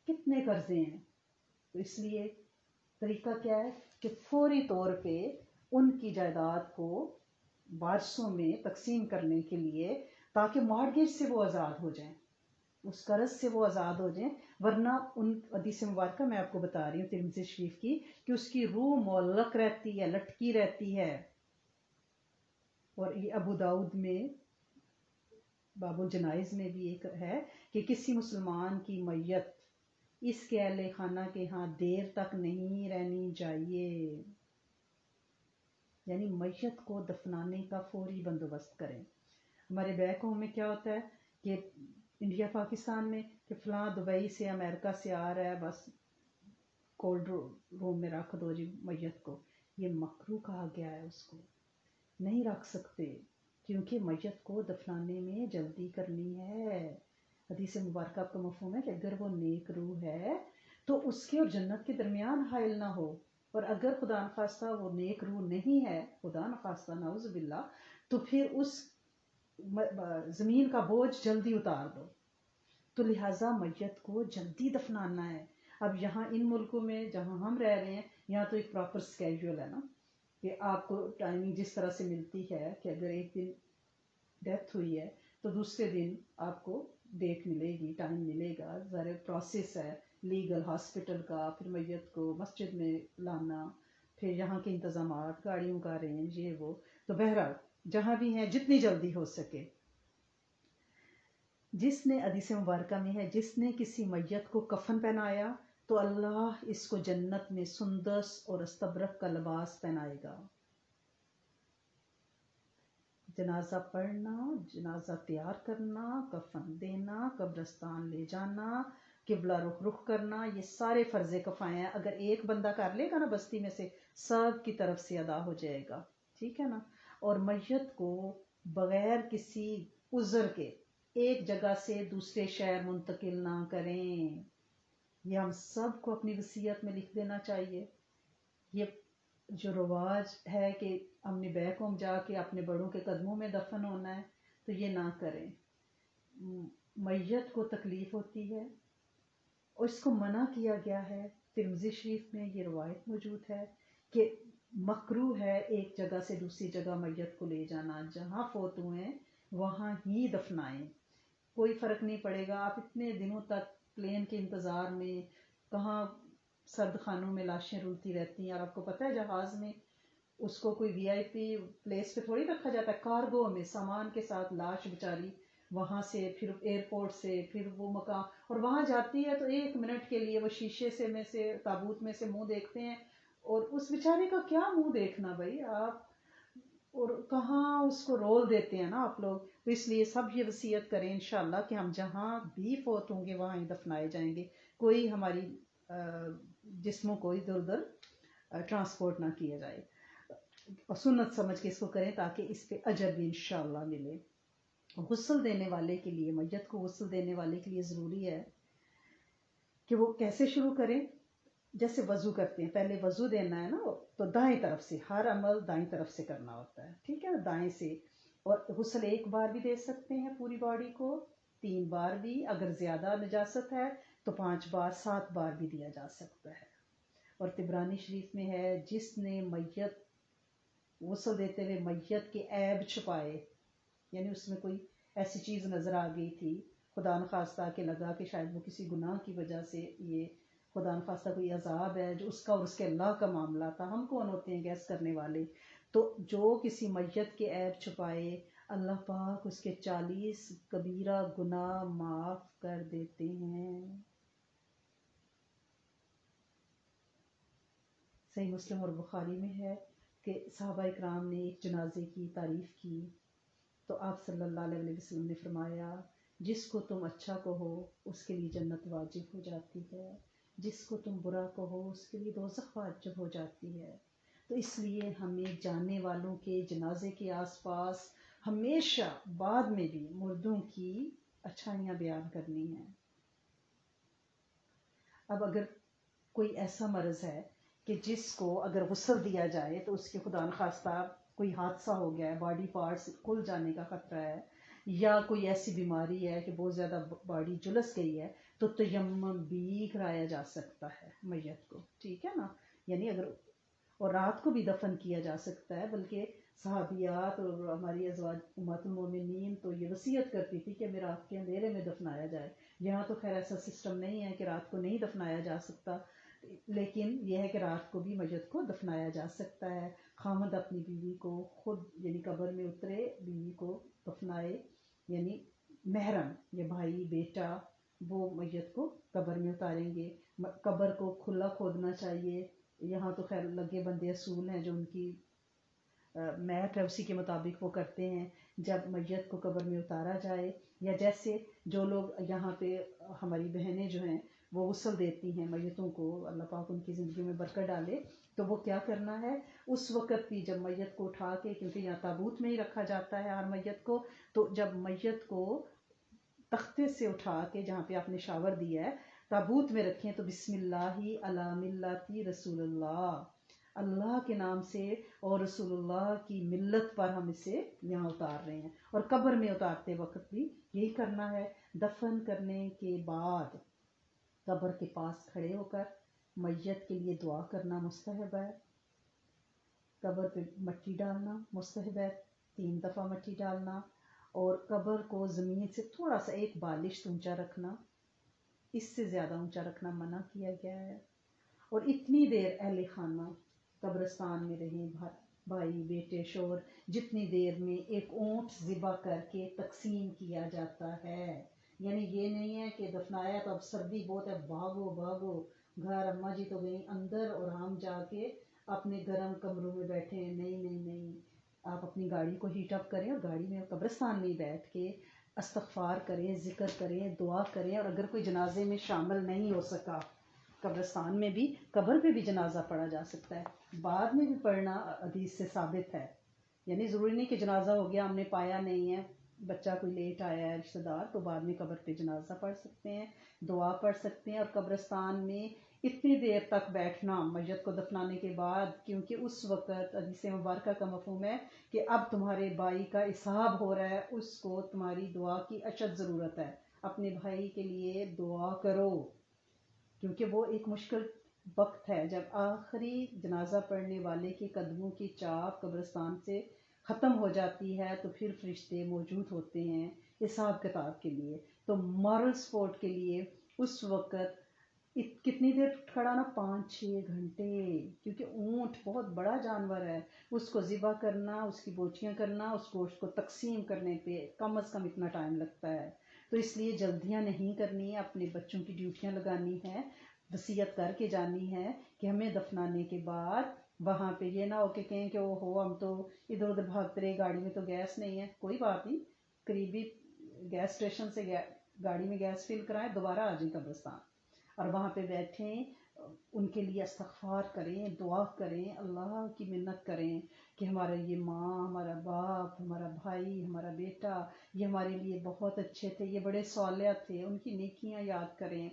کتنے قرضے ہیں. تو اس لیے طریقہ کیا ہے کہ فوری طور پہ ان کی جائیداد کو وارثوں میں تقسیم کرنے کے لیے, تاکہ مارگیج سے وہ آزاد ہو جائیں, اس قرض سے وہ آزاد ہو جائیں. ورنہ ان حدیث مبارکہ میں آپ کو بتا رہی ہوں ترمذی شریف کی, کہ اس کی روح معلق رہتی ہے, لٹکی رہتی ہے. اور یہ ابو داؤد میں باب الجنائز میں بھی ایک ہے کہ کسی مسلمان کی میت اس کے اہل خانہ کے ہاں دیر تک نہیں رہنی چاہیے. یعنی میت کو دفنانے کا فوری بندوبست کریں. ہمارے بیک ہوم میں کیا ہوتا ہے کہ انڈیا پاکستان میں کہ فلاں دبئی سے امریکہ سے آ رہا ہے, بس کولڈ روم میں رکھ دو جی میت کو. یہ مکروہ کہا گیا ہے, اس کو نہیں رکھ سکتے. کیونکہ میت کو دفنانے میں جلدی کرنی ہے. حدیث مبارکہ آپ کا مفہوم ہے کہ اگر وہ نیک روح ہے تو اس کے اور جنت کے درمیان حائل نہ ہو، اور اگر خدا نخواستہ وہ نیک روح نہیں ہے، خدا نخواستہ نعوذ باللہ، تو پھر اس زمین کا بوجھ جلدی اتار دو. تو لہٰذا میت کو جلدی دفنانا ہے. اب یہاں ان ملکوں میں جہاں ہم رہ رہے ہیں، یہاں تو ایک پراپر اسکیجول ہے نا، کہ آپ کو ٹائمنگ جس طرح سے ملتی ہے کہ اگر ایک دن ڈیتھ ہوئی ہے تو دوسرے دن آپ کو ڈیٹ ملے گی، ٹائم ملے گا. ذرا پروسیس ہے لیگل، ہاسپٹل کا، پھر میت کو مسجد میں لانا، پھر یہاں کے انتظامات، گاڑیوں کا ارینج، یہ وہ. تو بہرحال جہاں بھی ہیں جتنی جلدی ہو سکے. جس نے حدیث مبارکہ میں ہے، جس نے کسی میت کو کفن پہنایا تو اللہ اس کو جنت میں سندس اور استبرق کا لباس پہنائے گا. جنازہ پڑھنا، جنازہ تیار کرنا، کفن دینا، قبرستان لے جانا، قبلہ رخ کرنا، یہ سارے فرض کفایہ ہیں. اگر ایک بندہ کر لے گا نا بستی میں سے، سب کی طرف سے ادا ہو جائے گا. ٹھیک ہے نا. اور میت کو بغیر کسی عذر کے ایک جگہ سے دوسرے شہر منتقل نہ کریں. یہ ہم سب کو اپنی وصیت میں لکھ دینا چاہیے. یہ جو رواج ہے کہ اپنے بیک ہوم جا کے اپنے بڑوں کے قدموں میں دفن ہونا ہے، تو یہ نہ کریں. میت کو تکلیف ہوتی ہے اور اس کو منع کیا گیا ہے. ترمذی شریف میں یہ روایت موجود ہے کہ مکروہ ہے ایک جگہ سے دوسری جگہ میت کو لے جانا. جہاں فوت ہوئے ہیں وہاں ہی دفنائیں. کوئی فرق نہیں پڑے گا. آپ اتنے دنوں تک پلین کے انتظار میں، کہاں سرد خانوں میں لاشیں رولتی رہتی ہیں. اور آپ کو پتہ ہے جہاز میں اس کو کوئی وی آئی پی پلیس پہ تھوڑی رکھا جاتا ہے. کارگو میں سامان کے ساتھ لاش بیچاری وہاں سے، پھر ایئرپورٹ سے، پھر وہ مقام، اور وہاں جاتی ہے تو 1 منٹ کے لیے وہ شیشے سے میں سے تابوت میں سے منہ دیکھتے ہیں. اور اس بیچارے کا کیا منہ دیکھنا بھائی آپ، اور کہاں اس کو رول دیتے ہیں نا آپ لوگ. تو اس لیے سب یہ وصیت کریں انشاءاللہ کہ ہم جہاں بھی فوت ہوں گے وہاں ہی دفنائے جائیں گے. کوئی ہماری جسموں کو ادھر ادھر ٹرانسپورٹ نہ کیا جائے. اور سنت سمجھ کے اس کو کریں تاکہ اس پہ اجر بھی انشاءاللہ ملے. غسل دینے والے کے لیے، میت کو غسل دینے والے کے لیے ضروری ہے کہ وہ کیسے شروع کریں. جیسے وضو کرتے ہیں، پہلے وضو دینا ہے نا، تو دائیں طرف سے، ہر عمل دائیں طرف سے کرنا ہوتا ہے. ٹھیک ہے نا، دائیں سے. اور غسل 1 بار بھی دے سکتے ہیں پوری باڈی کو، 3 بار بھی. اگر زیادہ نجاست ہے تو 5 بار، 7 بار بھی دیا جا سکتا ہے. اور طبرانی شریف میں ہے، جس نے میت غسل دیتے ہوئے میت کے عیب چھپائے، یعنی اس میں کوئی ایسی چیز نظر آ گئی تھی، خدا نخواستہ کہ لگا کہ شاید وہ کسی گناہ کی وجہ سے، یہ خدا نخواستہ کوئی عذاب ہے جو اس کا اور اس کے اللہ کا معاملہ تھا. ہم کون ہوتے ہیں گیس کرنے والے. تو جو کسی میت کے عیب چھپائے، اللہ پاک اس کے 40 کبیرہ گناہ معاف کر دیتے ہیں. صحیح مسلم اور بخاری میں ہے کہ صحابہ اکرام نے ایک جنازے کی تعریف کی تو آپ صلی اللہ علیہ وسلم نے فرمایا، جس کو تم اچھا کہو اس کے لیے جنت واجب ہو جاتی ہے، جس کو تم برا کہو اس کے لیے دوزخ واجب ہو جاتی ہے. تو اس لیے ہمیں جانے والوں کے جنازے کے آس پاس ہمیشہ بعد میں بھی مردوں کی اچھائیاں بیان کرنی ہیں. اب اگر کوئی ایسا مرض ہے کہ جس کو اگر غسل دیا جائے تو اس کے خدا نخواستہ کوئی حادثہ ہو گیا ہے، باڈی پارٹس کھل جانے کا خطرہ ہے، یا کوئی ایسی بیماری ہے کہ بہت زیادہ باڈی جلس گئی ہے، تو تیمم بھی کرایا جا سکتا ہے میت کو. ٹھیک ہے نا. یعنی اگر، اور رات کو بھی دفن کیا جا سکتا ہے. بلکہ صحابیات اور ہماری ازواج امہات المومنین تو یہ وصیت کرتی تھی کہ ہمیں رات کے اندھیرے میں دفنایا جائے. یہاں تو خیر ایسا سسٹم نہیں ہے کہ رات کو نہیں دفنایا جا سکتا، لیکن یہ ہے کہ رات کو بھی میت کو دفنایا جا سکتا ہے. خامد اپنی بیوی کو خود، یعنی قبر میں اترے، بیوی کو دفنائے. یعنی محرم، یہ بھائی بیٹا، وہ میت کو قبر میں اتاریں گے. قبر کو کھلا کھودنا چاہیے. یہاں تو خیر لگے بندے اصول ہیں جو ان کی میت ہے اسی کے مطابق وہ کرتے ہیں. جب میت کو قبر میں اتارا جائے یا جیسے جو لوگ یہاں پہ ہماری بہنیں جو ہیں وہ غسل دیتی ہیں میتوں کو، اللہ پاک ان کی زندگی میں برکت ڈالے، تو وہ کیا کرنا ہے اس وقت بھی جب میت کو اٹھا کے، کیونکہ یہاں تابوت میں ہی رکھا جاتا ہے ہر میت کو، تو جب میت کو تختے سے اٹھا کے جہاں پہ آپ نے شاور دیا ہے تابوت میں رکھیں تو بسم اللہ علی ملتی رسول اللہ، اللہ کے نام سے اور رسول اللہ کی ملت پر ہم اسے یہاں اتار رہے ہیں۔ اور قبر میں اتارتے وقت بھی یہی کرنا ہے۔ دفن کرنے کے بعد قبر کے پاس کھڑے ہو کر میت کے لیے دعا کرنا مستحب ہے، قبر پہ مٹی ڈالنا مستحب ہے، 3 دفعہ مٹی ڈالنا، اور قبر کو زمین سے تھوڑا سا 1 بالشت اونچا رکھنا، اس سے زیادہ اونچا رکھنا منع کیا گیا ہے۔ اور اتنی دیر اہل خانہ قبرستان میں رہیں، بھائی بیٹے شوہر، جتنی دیر میں ایک اونٹ ذبح کر کے تقسیم کیا جاتا ہے، یعنی یہ نہیں ہے کہ دفنایا تو اب سردی بہت ہے بھاگو بھاگو گھر، اماں جی تو گئی اندر اور ہم جا کے اپنے گرم کمروں میں بیٹھے ہیں، نہیں نہیں نہیں، آپ اپنی گاڑی کو ہیٹ اپ کریں اور گاڑی میں قبرستان میں بیٹھ کے استغفار کریں، ذکر کریں، دعا کریں، اور اگر کوئی جنازے میں شامل نہیں ہو سکا، قبرستان میں بھی قبر پہ بھی جنازہ پڑھا جا سکتا ہے، بعد میں بھی پڑھنا حدیث سے ثابت ہے، یعنی ضروری نہیں کہ جنازہ ہو گیا ہم نے پایا نہیں ہے، بچہ کوئی لیٹ آیا ہے رشتہ دار، تو بعد میں قبر پہ جنازہ پڑھ سکتے ہیں، دعا پڑھ سکتے ہیں۔ اور قبرستان میں اتنی دیر تک بیٹھنا میت کو دفنانے کے بعد، کیونکہ اس وقت حدیث مبارکہ کا مفہوم ہے کہ اب تمہارے بھائی کا حساب ہو رہا ہے، اس کو تمہاری دعا کی اشد ضرورت ہے، اپنے بھائی کے لیے دعا کرو، کیونکہ وہ ایک مشکل وقت ہے جب آخری جنازہ پڑھنے والے کے قدموں کی چاپ قبرستان سے ختم ہو جاتی ہے، تو پھر فرشتے موجود ہوتے ہیں حساب کتاب کے لیے، تو مارل سپورٹ کے لیے اس وقت کتنی دیر کھڑا نا، 5-6 گھنٹے، کیونکہ اونٹ بہت بڑا جانور ہے، اس کو ذبح کرنا، اس کی بوٹیاں کرنا، اس گوشت کو تقسیم کرنے پہ کم از کم اتنا ٹائم لگتا ہے، تو اس لیے جلدیاں نہیں کرنی ہے، اپنے بچوں کی ڈیوٹیاں لگانی ہے، وصیت کر کے جانی ہے کہ ہمیں دفنانے کے بعد وہاں پہ یہ نہ ہو کہ کہیں کہ وہ ہو ہم تو ادھر ادھر بھاگتے رہے، گاڑی میں تو گیس نہیں ہے، کوئی بات نہیں، قریبی گیس اسٹیشن سے گاڑی میں گیس فل کرائیں، دوبارہ آ جائیں قبرستان اور وہاں پہ بیٹھیں، ان کے لیے استغفار کریں، دعا کریں، اللہ کی منت کریں کہ ہمارا یہ ماں، ہمارا باپ، ہمارا بھائی، ہمارا بیٹا، یہ ہمارے لیے بہت اچھے تھے، یہ بڑے صالح تھے، ان کی نیکیاں یاد کریں،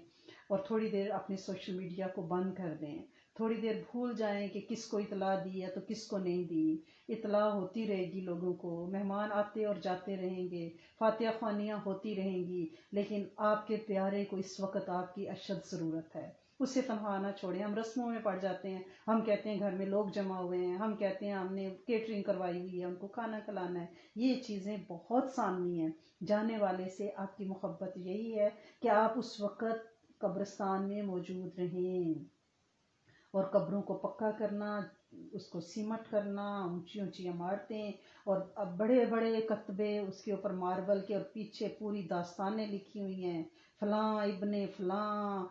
اور تھوڑی دیر اپنے سوشل میڈیا کو بند کر دیں، تھوڑی دیر بھول جائیں کہ کس کو اطلاع دی ہے تو کس کو نہیں دی، اطلاع ہوتی رہے گی، لوگوں کو مہمان آتے اور جاتے رہیں گے، فاتحہ خوانیاں ہوتی رہیں گی، لیکن آپ کے پیارے کو اس وقت آپ کی اشد ضرورت ہے، اسے تنہا نہ چھوڑیں۔ ہم رسموں میں پڑ جاتے ہیں، ہم کہتے ہیں گھر میں لوگ جمع ہوئے ہیں، ہم کہتے ہیں ہم نے کیٹرنگ کروائی ہوئی ہے، ان کو کھانا کھلانا ہے، یہ چیزیں بہت سامنی ہیں، جانے والے سے آپ کی محبت یہی ہے کہ آپ اس وقت قبرستان میں موجود رہیں، اور قبروں کو پکا کرنا، اس کو سیمٹ کرنا، اونچی اونچی عمارتیں اور بڑے بڑے کتبے اس کے اوپر ماربل کے، اور پیچھے پوری داستانیں لکھی ہوئی ہیں، فلاں ابن فلاں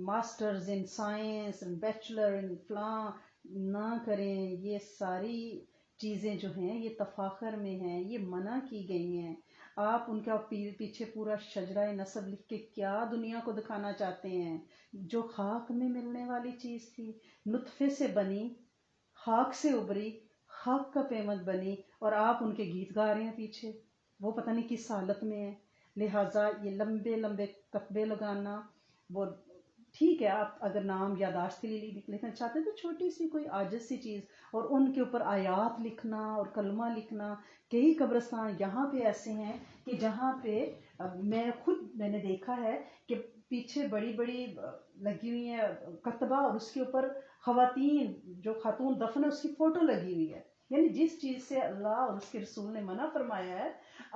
ماسٹرز ان سائنس، بیچلر ان فلاں، نہ کریں، یہ ساری چیزیں جو ہیں یہ تفاخر میں ہیں، یہ منع کی گئی ہیں۔ آپ ان کا پیچھے پورا شجرہ نسب لکھ کے کیا دنیا کو دکھانا چاہتے ہیں؟ جو خاک میں ملنے والی چیز تھی، نطفے سے بنی، خاک سے ابری، خاک کا پیمد بنی، اور آپ ان کے گیت گا رہے ہیں پیچھے، وہ پتہ نہیں کس حالت میں ہے۔ لہٰذا یہ لمبے لمبے کتبے لگانا، وہ ٹھیک ہے آپ اگر نام یاداشت کے لیے لکھنا چاہتے ہیں تو چھوٹی سی کوئی عاجز سی چیز، اور ان کے اوپر آیات لکھنا اور کلمہ لکھنا، کئی قبرستان یہاں پہ ایسے ہیں کہ جہاں پہ میں نے دیکھا ہے کہ پیچھے بڑی بڑی لگی ہوئی ہیں کتبہ، اور اس کے اوپر خواتین، جو خاتون دفن ہے اس کی فوٹو لگی ہوئی ہے، یعنی جس چیز سے اللہ اور اس کے رسول نے منع فرمایا ہے،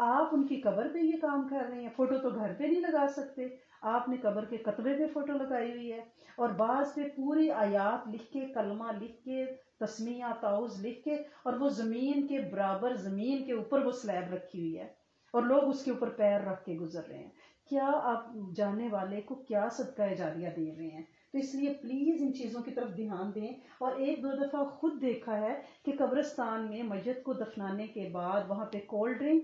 آپ ان کی قبر پہ یہ کام کر رہے ہیں۔ فوٹو تو گھر پہ نہیں لگا سکتے، آپ نے قبر کے کتبے پہ فوٹو لگائی ہوئی ہے، اور بعض پہ پوری آیات لکھ کے، کلمہ لکھ کے، تسمیہ تعوذ لکھ کے، اور وہ زمین کے برابر، زمین کے اوپر وہ سلیب رکھی ہوئی ہے، اور لوگ اس کے اوپر پیر رکھ کے گزر رہے ہیں۔ کیا آپ جانے والے کو کیا صدقہ جاریہ دے رہے ہیں؟ تو اس لیے پلیز ان چیزوں کی طرف دھیان دیں۔ اور 1-2 دفعہ خود دیکھا ہے کہ قبرستان میں میت کو دفنانے کے بعد وہاں پہ کولڈ ڈرنک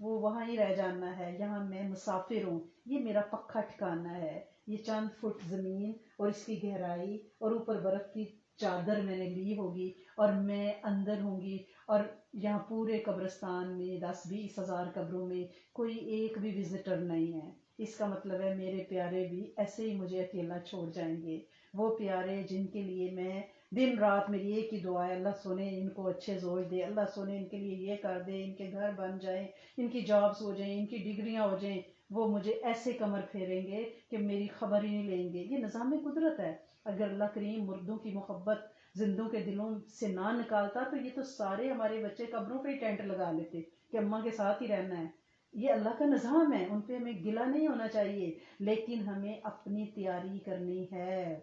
وہ وہاں ہی رہ جانا ہے، یہاں میں مسافر ہوں، یہ میرا پکا ٹھکانا ہے، یہ چند فٹ زمین اور اس کی گہرائی اور اوپر برف کی چادر میں نے لی ہوگی اور میں اندر ہوں گی، اور یہاں پورے قبرستان میں 10-20 ہزار قبروں میں کوئی ایک بھی وزٹر نہیں ہے۔ اس کا مطلب ہے میرے پیارے بھی ایسے ہی مجھے اکیلا چھوڑ جائیں گے، وہ پیارے جن کے لیے میں دن رات میری ایک ہی دعا ہے، اللہ سونے ان کو اچھے زوج دے، اللہ سونے ان کے لیے یہ کر دے، ان کے گھر بن جائیں، ان کی جابز ہو جائیں، ان کی ڈگریاں ہو جائیں، وہ مجھے ایسے کمر پھیریں گے کہ میری خبر ہی نہیں لیں گے۔ یہ نظام قدرت ہے۔ اگر اللہ کریم مردوں کی محبت زندوں کے دلوں سے نہ نکالتا تو یہ تو سارے ہمارے بچے قبروں پہ ہی ٹینٹ لگا لیتے کہ اماں کے ساتھ ہی رہنا ہے۔ یہ اللہ کا نظام ہے، ان پہ ہمیں گلہ نہیں ہونا چاہیے، لیکن ہمیں اپنی تیاری کرنی ہے،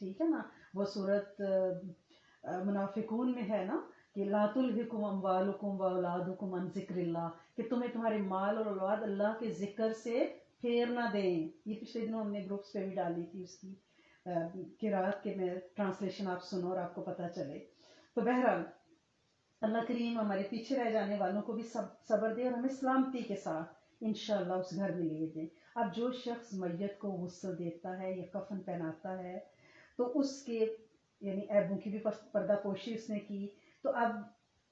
ٹھیک ہے نا۔ وہ صورت منافقون میں ہے نا کہ لا تلہکم اموالکم واولادکم عن ذکر اللہ، کہ تمہیں تمہارے مال اور اولاد اللہ کے ذکر سے پھیر نہ دیں۔ یہ پچھلے دنوں ہم نے گروپس پہ بھی ڈالی تھی اس کی قرات کے میں ٹرانسلیشن آپ سنو اور آپ کو پتہ چلے۔ تو بہرحال اللہ کریم ہمارے پیچھے رہ جانے والوں کو بھی صبر دے اور ہمیں سلامتی کے ساتھ انشاءاللہ اس گھر میں لے دیں۔ اب جو شخص میت کو غسل دیتا ہے یا کفن پہناتا ہے تو اس کے یعنی عیبوں کی بھی پردہ پوشی اس نے کی، تو اب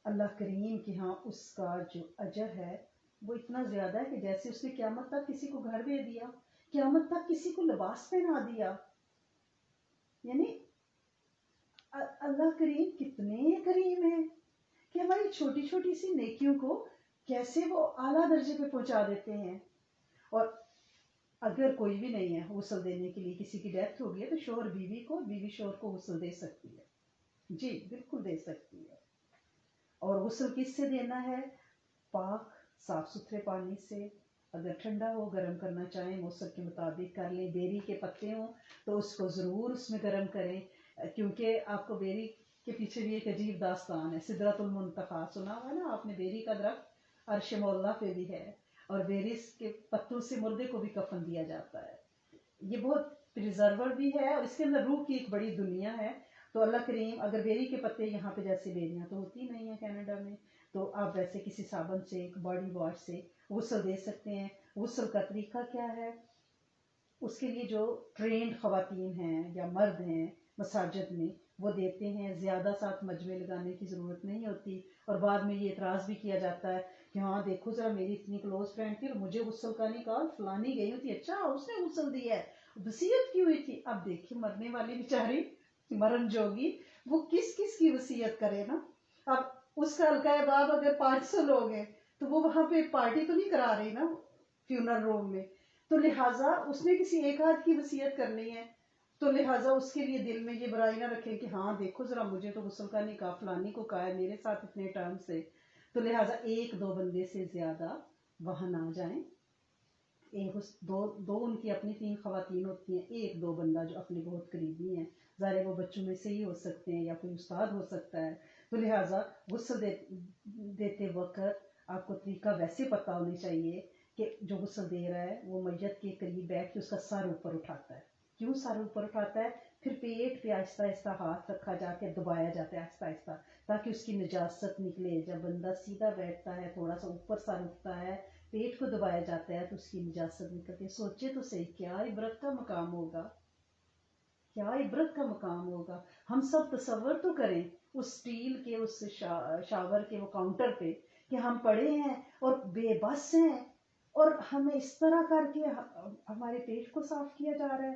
اللہ کریم کے ہاں اس کا جو اجر ہے وہ اتنا زیادہ ہے کہ جیسے اس نے قیامت تک کسی کو گھر دے دیا، قیامت تک کسی کو لباس پہنا دیا، یعنی اللہ کریم کتنے کریم ہیں کہ ہماری چھوٹی چھوٹی سی نیکیوں کو کیسے وہ اعلیٰ درجے پہ پہنچا دیتے ہیں۔ اور اگر کوئی بھی نہیں ہے غسل دینے کے لیے، کسی کی ڈیتھ ہو گئی ہے تو شوہر بیوی کو، بیوی شوہر کو غسل دے سکتی ہے، جی بالکل دے سکتی ہے۔ اور غسل کس سے دینا ہے؟ پاک صاف ستھرے پانی سے، اگر ٹھنڈا ہو گرم کرنا چاہیں موسم کے مطابق کر لیں، بیری کے پتے ہوں تو اس کو ضرور اس میں گرم کریں، کیونکہ آپ کو بیری کے پیچھے بھی ایک عجیب داستان ہے، سدرۃ المنتہا سنا ہوا ہے نا آپ نے، بیری کا درخت عرش مولا پہ بھی ہے، اور بیریس کے پتوں سے مردے کو بھی کفن دیا جاتا ہے۔ یہ بہت پریزرور بھی ہے اور اس کے اندر روح کی ایک بڑی دنیا ہے۔ تو اللہ کریم اگر بیری کے پتے یہاں پہ جیسے بیریاں تو ہوتی نہیں ہیں کینیڈا میں، تو آپ ویسے کسی صابن سے ایک باڈی واش سے غسل دے سکتے ہیں۔ غسل کا طریقہ کیا ہے؟ اس کے لیے جو ٹرینڈ خواتین ہیں یا مرد ہیں مساجد میں وہ دیتے ہیں، زیادہ ساتھ مجمے لگانے کی ضرورت نہیں ہوتی، اور بعد میں یہ اعتراض بھی کیا جاتا ہے کہ ہاں دیکھو ذرا میری اتنی کلوز فرینڈ تھی اور مجھے غسل کا نہیں کہا، فلانی گئی ہوئی تھی، اچھا اس نے غسل دیا ہے، وصیت کی ہوئی تھی۔ اب دیکھیے مرنے والی بیچاری مرن جوگی وہ کس کس کی وصیت کرے نا۔ اب اس کا حلقہ باب اگر 500 لوگ ہیں تو وہ وہاں پہ پارٹی تو نہیں کرا رہی نا فیونر روم میں، تو لہٰذا اس نے کسی ایک آدھ کی وصیت کرنی ہے، تو لہٰذا اس کے لیے دل میں یہ برائی نہ رکھیں کہ ہاں دیکھو ذرا مجھے تو غسل کا نہیں کہا، فلانی کو کہا ہے میرے ساتھ اتنے ٹرم سے، تو لہٰذا 1-2 بندے سے زیادہ وہاں نہ جائیں۔ دو ان کی اپنی 3 خواتین ہوتی ہیں، 1-2 بندہ جو اپنے بہت قریبی ہیں، ظاہر وہ بچوں میں سے ہی ہو سکتے ہیں یا کوئی استاد ہو سکتا ہے، تو لہٰذا غسل دیتے وقت آپ کو طریقہ ویسے پتہ ہونی چاہیے کہ جو غسل دے رہا ہے وہ میت کے قریب بیٹھ کے اس کا سر اوپر اٹھاتا ہے۔ کیوں سر اوپر اٹھاتا ہے؟ پھر پیٹ پہ آہستہ آہستہ ہاتھ رکھا جا کے دبایا جاتا ہے آہستہ آہستہ تاکہ اس کی نجاست نکلے۔ جب بندہ سیدھا بیٹھتا ہے تھوڑا سا اوپر سر اٹھتا ہے پیٹ کو دبایا جاتا ہے تو اس کی نجاست نکلتی ہے۔ سوچے تو صحیح کیا عبرت کا مقام ہوگا، کیا عبرت کا مقام ہوگا۔ ہم سب تصور تو کریں اس اسٹیل کے اس شاور کے وہ کاؤنٹر پہ کہ ہم پڑے ہیں اور بے بس ہیں اور ہمیں اس طرح کر کے ہمارے پیٹ کو صاف کیا جا رہا ہے۔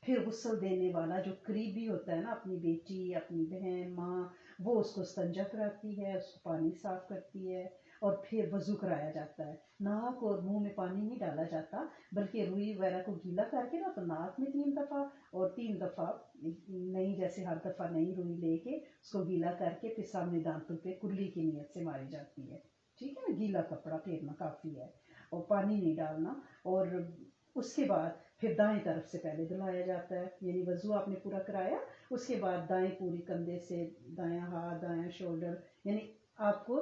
پھر غسل دینے والا جو قریبی ہوتا ہے نا، اپنی بیٹی، اپنی بہن، ماں، وہ اس کو استنجا کراتی ہے، اس کو پانی صاف کرتی ہے اور پھر وضو کرایا جاتا ہے۔ ناک اور منہ میں پانی نہیں ڈالا جاتا بلکہ روئی وغیرہ کو گیلا کر کے نا تو ناک میں 3 دفعہ اور 3 دفعہ نہیں، جیسے ہر دفعہ نہیں روئی لے کے اس کو گیلا کر کے پھر سامنے دانتوں پہ کلی کی نیت سے ماری جاتی ہے، ٹھیک ہے نا۔ گیلا کپڑا پھیرنا کافی ہے اور پانی نہیں ڈالنا، اور اس کے بعد پھر دائیں طرف سے پہلے دھلایا جاتا ہے، یعنی وضو آپ نے پورا کرایا، اس کے بعد دائیں پوری کندھے سے، دایاں ہاتھ، دایاں شولڈر، یعنی آپ کو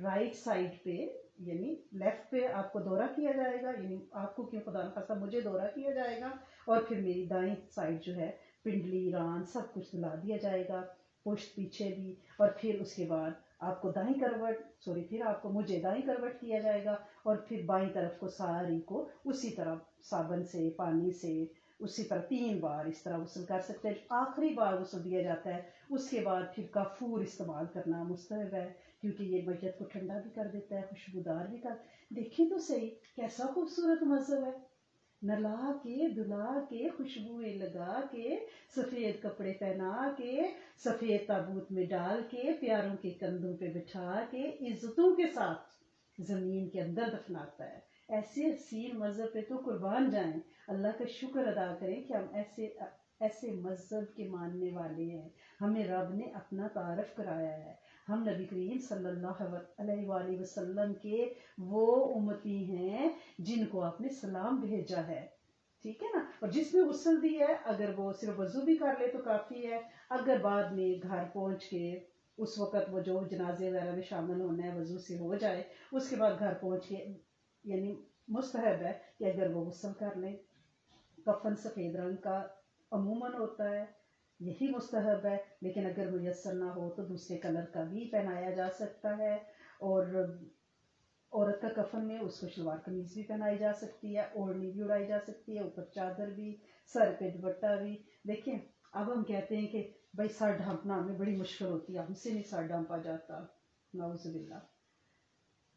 رائٹ سائڈ پہ یعنی لیفٹ پہ آپ کو دورہ کیا جائے گا، یعنی آپ کو کیوں خدا نخواستہ مجھے دورہ کیا جائے گا، اور پھر میری دائیں سائڈ جو ہے پنڈلی، ران سب کچھ دھلا دیا جائے گا، پشت پیچھے بھی، اور پھر اس کے بعد آپ کو دائیں کروٹ پھر آپ کو مجھے دائیں کروٹ کیا جائے گا، اور پھر بائیں طرف کو ساری کو اسی طرح صابن سے پانی سے اسی طرح 3 بار اس طرح غسل کر سکتے ہیں۔ آخری بار غسل دیا جاتا ہے، اس کے بعد پھر کافور استعمال کرنا مستحب ہے، کیونکہ یہ میت کو ٹھنڈا بھی کر دیتا ہے، خوشبودار بھی کر۔ دیکھیں تو صحیح کیسا خوبصورت مذہب ہے، نلا کے دلا کے خوشبوئیں لگا کے سفید کپڑے پہنا کے سفید تابوت میں ڈال کے پیاروں کے کندھوں پہ بٹھا کے عزتوں کے ساتھ زمین کے اندر دفناتا ہے۔ ایسے حسین مذہب پہ تو قربان جائیں، اللہ کا شکر ادا کریں کہ ہم ایسے مذہب کے ماننے والے ہیں، ہمیں رب نے اپنا تعارف کرایا ہے، ہم نبی کریم صلی اللہ علیہ وآلہ وسلم کے وہ امتی ہیں جن کو آپ نے سلام بھیجا ہے، ٹھیک ہے نا۔ اور جس نے غسل دی ہے اگر وہ صرف وضو بھی کر لے تو کافی ہے، اگر بعد میں گھر پہنچ کے اس وقت وہ جو جنازے وغیرہ میں شامل ہونا ہے وضو سے ہو جائے، اس کے بعد گھر پہنچ کے یعنی مستحب ہے کہ اگر وہ غسل کر لیں۔ کفن سفید رنگ کا عموماً ہوتا ہے، یہی مستحب ہے، لیکن اگر میسر نہ ہو تو دوسرے کلر کا بھی پہنایا جا سکتا ہے، اور عورت کا کفن میں اس کو شلوار قمیض بھی پہنائی جا سکتی ہے، اوڑھنی بھی اڑائی جا سکتی ہے، اوپر چادر بھی، سر پہ دوپٹہ بھی۔ دیکھیں اب ہم کہتے ہیں کہ بھائی سر ڈھانپنا ہمیں بڑی مشکل ہوتی ہے، ہم سے نہیں سر ڈھانپا جاتا، نعوذ باللہ۔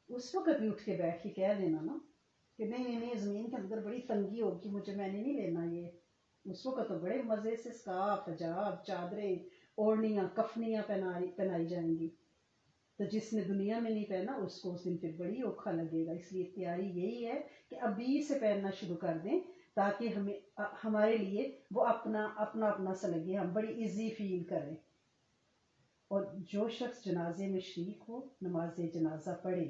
اس وقت بھی اٹھ کے بیٹھ کے کہہ دینا نا کہ نہیں زمین کے اندر بڑی تنگی ہوگی مجھے، میں نے نہیں لینا یہ، اس وقت تو بڑے مزے سے سکارف حجاب چادریں اوڑھنیاں کفنیاں پہنائی جائیں گی، تو جس نے دنیا میں نہیں پہنا اس کو اس دن پھر بڑی اوکھا لگے گا۔ اس لیے تیاری یہی ہے کہ ابھی سے پہننا شروع کر دیں تاکہ ہمارے لیے وہ اپنا سا لگے، ہم بڑی ایزی فیل کریں۔ اور جو شخص جنازے میں شریک ہو نماز جنازہ پڑھے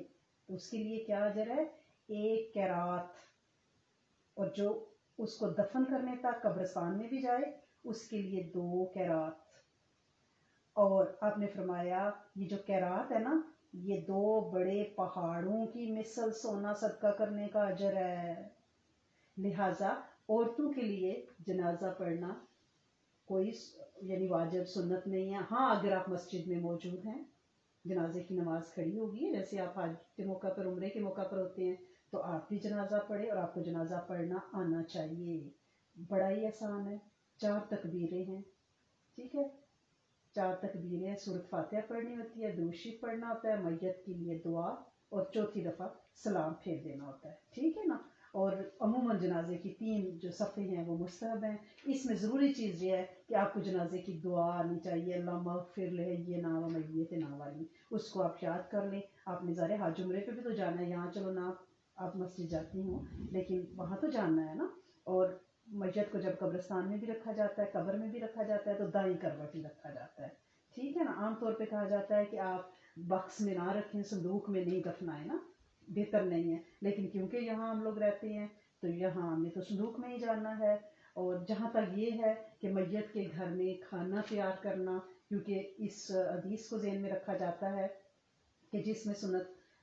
تو اس کے لیے کیا اجر ہے؟ 1 قرات، اور جو اس کو دفن کرنے تک قبرستان میں بھی جائے اس کے لیے 2 قرات۔ اور آپ نے فرمایا یہ جو قرات ہے نا، یہ 2 بڑے پہاڑوں کی مثل سونا صدقہ کرنے کا اجر ہے۔ لہٰذا عورتوں کے لیے جنازہ پڑھنا کوئی یعنی واجب سنت نہیں ہے۔ ہاں اگر آپ مسجد میں موجود ہیں، جنازے کی نماز کھڑی ہوگی، جیسے آپ حج کے موقع پر عمرے کے موقع پر ہوتے ہیں تو آپ بھی جنازہ پڑھیں، اور آپ کو جنازہ پڑھنا آنا چاہیے، بڑا ہی آسان ہے۔ 4 تکبیریں ہیں، ٹھیک ہے، 4 تکبیریں، سورۃ فاتحہ پڑھنی ہوتی ہے، درود شریف پڑھنا ہوتا ہے، میت کے لیے دعا، اور 4تھی دفعہ سلام پھیر دینا ہوتا ہے، ٹھیک ہے نا۔ اور عموماً جنازے کی 3 جو صفحے ہیں وہ مستحب ہیں۔ اس میں ضروری چیز یہ ہے کہ آپ کو جنازے کی دعا آنی چاہیے، اللہم اغفر لحینا و میتنا والی، اس کو آپ یاد کر لیں۔ آپ نے ظاہر حج عمرے پہ بھی تو جانا ہے، یہاں چلو نہ آپ مسجد جاتی ہوں لیکن وہاں تو جاننا ہے نا۔ اور میت کو جب قبرستان میں بھی رکھا جاتا ہے، قبر میں بھی رکھا جاتا ہے تو دائیں کروٹ ہی رکھا جاتا ہے، ٹھیک ہے نا۔ عام طور پہ کہا جاتا ہے کہ آپ باکس میں نہ رکھیں، صندوق میں نہیں دفنائیں نا، بہتر نہیں ہے، لیکن کیونکہ یہاں ہم لوگ رہتے ہیں تو یہاں ہمیں تو صندوق میں ہی جانا ہے۔ اور جہاں تک یہ ہے کہ میت کے گھر میں کھانا تیار کرنا، کیونکہ اس حدیث کو ذہن میں رکھا جاتا ہے کہ جس میں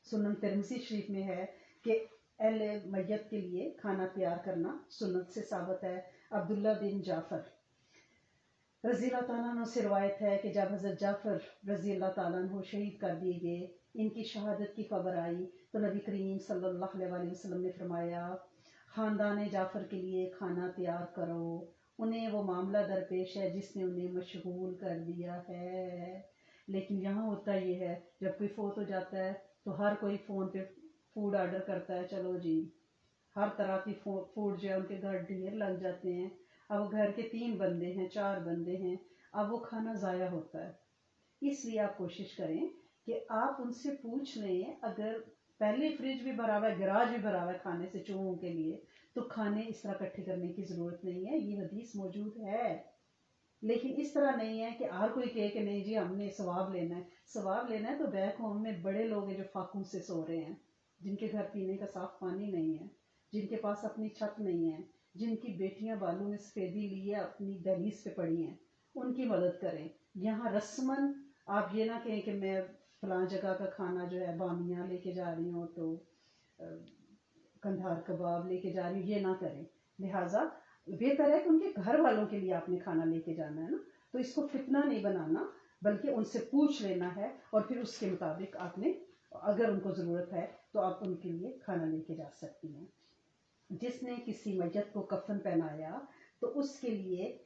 سنن ترمذی شریف میں ہے کہ اہل میت کے لیے کھانا تیار کرنا سنت سے ثابت ہے۔ عبداللہ بن جعفر رضی اللہ تعالیٰ عنہ سے روایت ہے کہ جب حضرت جعفر رضی اللہ تعالیٰ عنہ شہید کر دیے گئے، ان کی شہادت کی خبر آئی تو نبی کریم صلی اللہ علیہ وآلہ وسلم نے فرمایا خاندان جعفر کے لیے کھانا تیار کرو، انہیں وہ معاملہ درپیش ہے جس نے انہیں مشغول کر دیا ہے۔ لیکن یہاں ہوتا یہ ہے جب کوئی فوت ہو جاتا ہے تو ہر کوئی فون پہ فوڈ آرڈر کرتا ہے، چلو جی ہر طرح کی فوڈ جو ہے ان کے گھر ڈھیر لگ جاتے ہیں۔ اب گھر کے 3 بندے ہیں 4 بندے ہیں، اب وہ کھانا ضائع ہوتا ہے۔ اس لیے آپ کوشش کریں کہ آپ ان سے پوچھ لیں، اگر پہلے فریج بھی بھرا ہوا ہے گراج بھی بھرا ہوا ہے کھانے سے چوہوں کے لیے، تو کھانے اس طرح اکٹھے کرنے کی ضرورت نہیں ہے، یہ حدیث موجود ہے۔ لیکن اس طرح نہیں ہے کہ ہر کوئی کہے کہ نہیں جی ہم نے ثواب لینا ہے۔ ثواب لینا ہے تو بیک ہوم میں بڑے لوگ ہیں جو فاقوں سے سو رہے ہیں، جن کے گھر پینے کا صاف پانی نہیں ہے، جن کے پاس اپنی چھت نہیں ہے، جن کی بیٹیاں بالوں میں سفیدی لیے اپنی دہلیز پہ پڑی ہیں، ان کی مدد کریں۔ یہاں رسماً آپ یہ نہ کہیں کہ میں فلاں جگہ کا کھانا جو ہے بامیاں لے کے جا رہی ہوں تو کندھار کباب لے کے جا رہی ہوں، یہ نہ کریں۔ لہٰذا بہتر ہے کہ ان کے گھر والوں کے لیے آپ نے کھانا لے کے جانا ہے نا، تو اس کو فتنہ نہیں بنانا۔ بلکہ ان سے پوچھ لینا ہے اور پھر اس کے مطابق آپ نے اگر ان کو ضرورت ہے تو آپ ان کے لیے کھانا لے کے جا سکتی ہیں۔ جس نے کسی میت کو کفن پہنایا تو اس کے لیے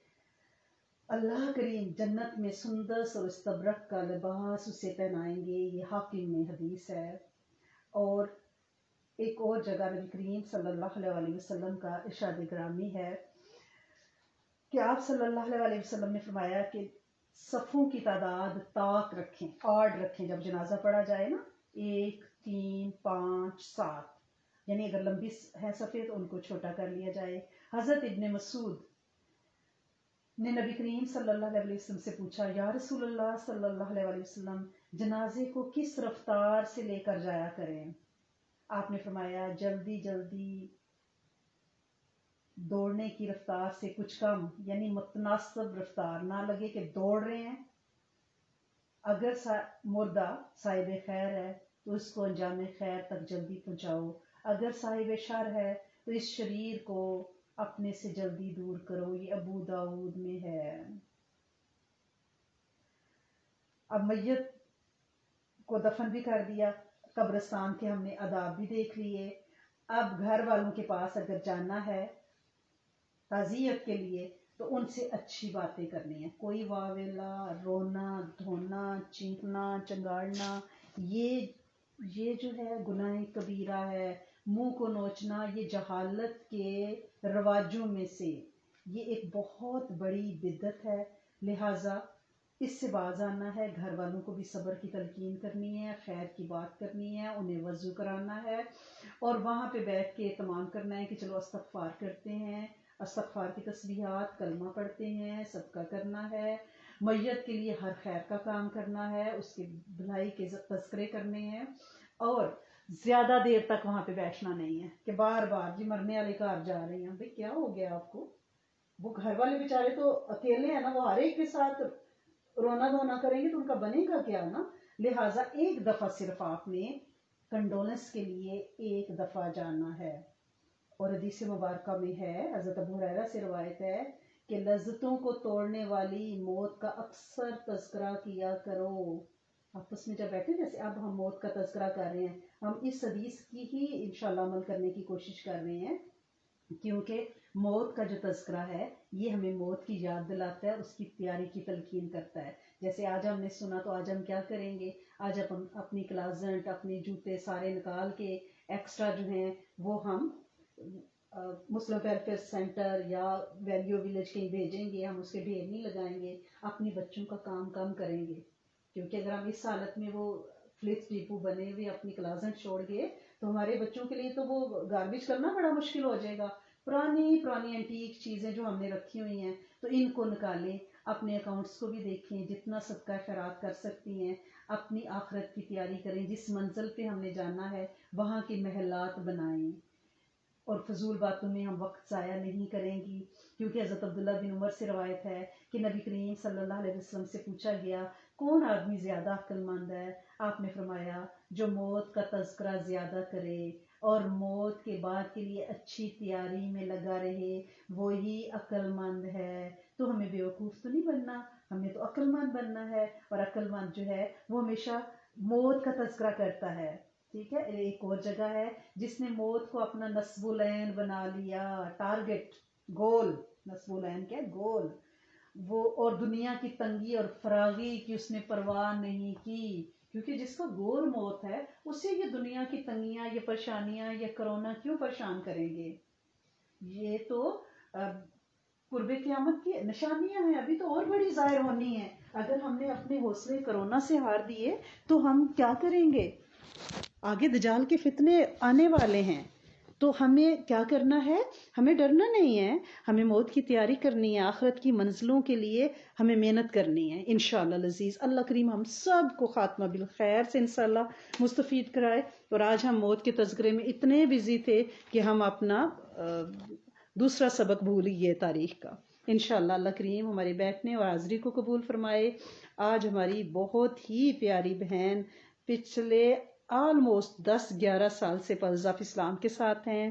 اللہ کریم جنت میں سندس اور استبرق کا لباس اسے پہنائیں گے، یہ حاکم میں حدیث ہے۔ اور ایک اور جگہ نبی کریم صلی اللہ علیہ وسلم کا ارشاد گرامی ہے کہ آپ صلی اللہ علیہ وسلم نے فرمایا کہ صفوں کی تعداد طاق رکھیں، آڈ رکھیں، جب جنازہ پڑھا جائے نا 1 3 5 7، یعنی اگر لمبی ہے صفیں تو ان کو چھوٹا کر لیا جائے۔ حضرت ابن مسعود نے نبی کریم صلی اللہ علیہ وسلم سے پوچھا، یا رسول اللہ صلی اللہ علیہ وسلم جنازے کو کس رفتار سے لے کر جایا کریں؟ آپ نے فرمایا جلدی جلدی دوڑنے کی رفتار سے کچھ کم، یعنی متناسب رفتار، نہ لگے کہ دوڑ رہے ہیں۔ اگر مردہ صاحب خیر ہے تو اس کو انجام خیر تک جلدی پہنچاؤ، اگر صاحب شر ہے تو اس شریر کو اپنے سے جلدی دور کرو۔ یہ ابو داؤد میں ہے۔ اب میت کو دفن بھی کر دیا، قبرستان کے ہم نے آداب بھی دیکھ لیے۔ اب گھر والوں کے پاس اگر جانا ہے تعزیت کے لیے تو ان سے اچھی باتیں کرنی ہیں، کوئی واویلا، رونا دھونا، چینکنا چنگاڑنا، یہ جو ہے گناہ کبیرہ ہے۔ منہ کو نوچنا یہ جہالت کے رواجوں میں سے یہ ایک بہت بڑی بدعت ہے، لہٰذا اس سے باز آنا ہے۔ گھر والوں کو بھی صبر کی تلقین کرنی ہے، خیر کی بات کرنی ہے، انہیں وضو کرانا ہے اور وہاں پہ بیٹھ کے اہتمام کرنا ہے کہ چلو استغفار کرتے ہیں، استغفار کی تسبیحات، کلمہ پڑھتے ہیں، صدقہ کرنا ہے، میت کے لیے ہر خیر کا کام کرنا ہے، اس کی بھلائی کے تذکرے کرنے ہیں اور زیادہ دیر تک وہاں پہ بیٹھنا نہیں ہے کہ بار بار جی مرنے والے گھر جا رہے ہیں۔ بھائی کیا ہو گیا آپ کو؟ وہ گھر والے بیچارے تو اکیلے ہیں نا، وہ ہر ایک کے ساتھ رونا دھونا کریں گے تو ان کا بنے گا کیا نا؟ لہٰذا ایک دفعہ صرف آپ نے کنڈولنس کے لیے ایک دفعہ جانا ہے۔ اور حدیث مبارکہ میں ہے، حضرت ابو ہریرہ سے روایت ہے کہ لذتوں کو توڑنے والی موت کا اکثر تذکرہ کیا کرو۔ آپس میں جب بیٹھے، جیسے اب ہم موت کا تذکرہ کر رہے ہیں، ہم اس حدیث کی ہی انشاءاللہ عمل کرنے کی کوشش کر رہے ہیں، کیونکہ موت کا جو تذکرہ ہے یہ ہمیں موت کی یاد دلاتا ہے، اس کی تیاری کی تلقین کرتا ہے۔ جیسے آج ہم نے سنا تو آج ہم کیا کریں گے؟ آج ہم اپنی کلازنٹ، اپنے جوتے سارے نکال کے ایکسٹرا جو ہیں وہ ہم مسلم ویلفیئر سینٹر یا ویلیو ولیج کہیں بھیجیں گے، ہم اس کے ڈھیر نہیں لگائیں گے، اپنی بچوں کا کام کم کریں گے، کیونکہ اگر ہم اس حالت میں وہ فلپس ڈیپو بنے ہوئے اپنی کلازنٹ چھوڑ گئے تو ہمارے بچوں کے لیے تو وہ گاربیج کرنا بڑا مشکل ہو جائے گا۔ پرانی اینٹیک چیزیں جو ہم نے رکھی ہوئی ہیں تو ان کو نکالیں، اپنے اکاؤنٹس کو بھی دیکھیں، جتنا صدقہ خیرات کر سکتی ہیں، اپنی آخرت کی تیاری کریں، جس منزل پہ ہم نے جانا ہے وہاں کی محلات بنائیں اور فضول باتوں میں ہم وقت ضائع نہیں کریں گی، کیونکہ حضرت عبداللہ بن عمر سے روایت ہے کہ نبی کریم صلی اللہ علیہ وسلم سے پوچھا گیا کون آدمی زیادہ عقل مند ہے؟ آپ نے فرمایا جو موت کا تذکرہ زیادہ کرے اور موت کے بعد کے لیے اچھی تیاری میں لگا رہے وہی عقل مند ہے۔ تو ہمیں بیوقوف تو نہیں بننا، ہمیں تو عقل مند بننا ہے، اور عقل مند جو ہے وہ ہمیشہ موت کا تذکرہ کرتا ہے۔ ٹھیک ہے، ایک اور جگہ ہے جس نے موت کو اپنا نصب العین بنا لیا، ٹارگٹ، گول، نصب العین کیا گول، وہ اور دنیا کی تنگی اور فراغی کی اس نے پرواہ نہیں کی، کیونکہ جس کا گول موت ہے اسے یہ دنیا کی تنگیاں، یہ پریشانیاں، یہ کرونا کیوں پریشان کریں گے؟ یہ تو قرب قیامت کی نشانیاں ہیں، ابھی تو اور بڑی ظاہر ہونی ہے۔ اگر ہم نے اپنے حوصلے کرونا سے ہار دیے تو ہم کیا کریں گے؟ آگے دجال کے فتنے آنے والے ہیں، تو ہمیں کیا کرنا ہے؟ ہمیں ڈرنا نہیں ہے، ہمیں موت کی تیاری کرنی ہے، آخرت کی منزلوں کے لیے ہمیں محنت کرنی ہے انشاءاللہ العزیز۔ اللہ کریم ہم سب کو خاتمہ بالخیر سے انشاءاللہ مستفید کرائے۔ اور آج ہم موت کے تذکرے میں اتنے بزی تھے کہ ہم اپنا دوسرا سبق بھول گئے تاریخ کا۔ انشاءاللہ اللہ کریم ہمارے بیٹھنے اور حاضری کو قبول فرمائے۔ آج ہماری بہت ہی پیاری بہن پچھلے آلموسٹ 10-11 سال سے پلز آف اسلام کے ساتھ ہیں،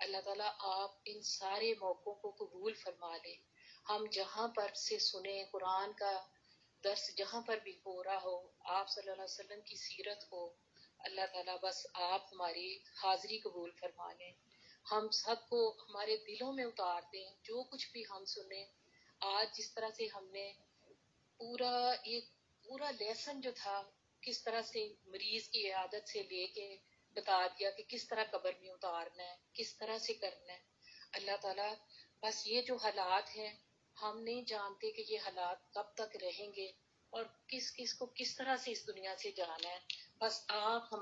اللہ تعالیٰ آپ ان سارے موقعوں کو قبول فرما لیں. ہم جہاں پر سے سنیں قرآن کا درس جہاں پر بھی ہو رہا ہو, آپ صلی اللہ علیہ وسلم کی سیرت ہو, اللہ تعالیٰ بس آپ ہماری حاضری قبول فرما لیں. ہم سب کو ہمارے دلوں میں اتار دیں جو کچھ بھی ہم سنیں. آج جس طرح سے ہم نے پورا لیسن جو تھا کس طرح سے مریض کی عیادت سے لے کے بتا دیا کہ کس طرح قبر میں اتارنا ہے, کس طرح سے کرنا ہے. اللہ تعالیٰ بس یہ جو حالات ہیں ہم نہیں جانتے کہ یہ حالات کب تک رہیں گے اور کس کو کس طرح سے اس دنیا سے جانا ہے. بس آپ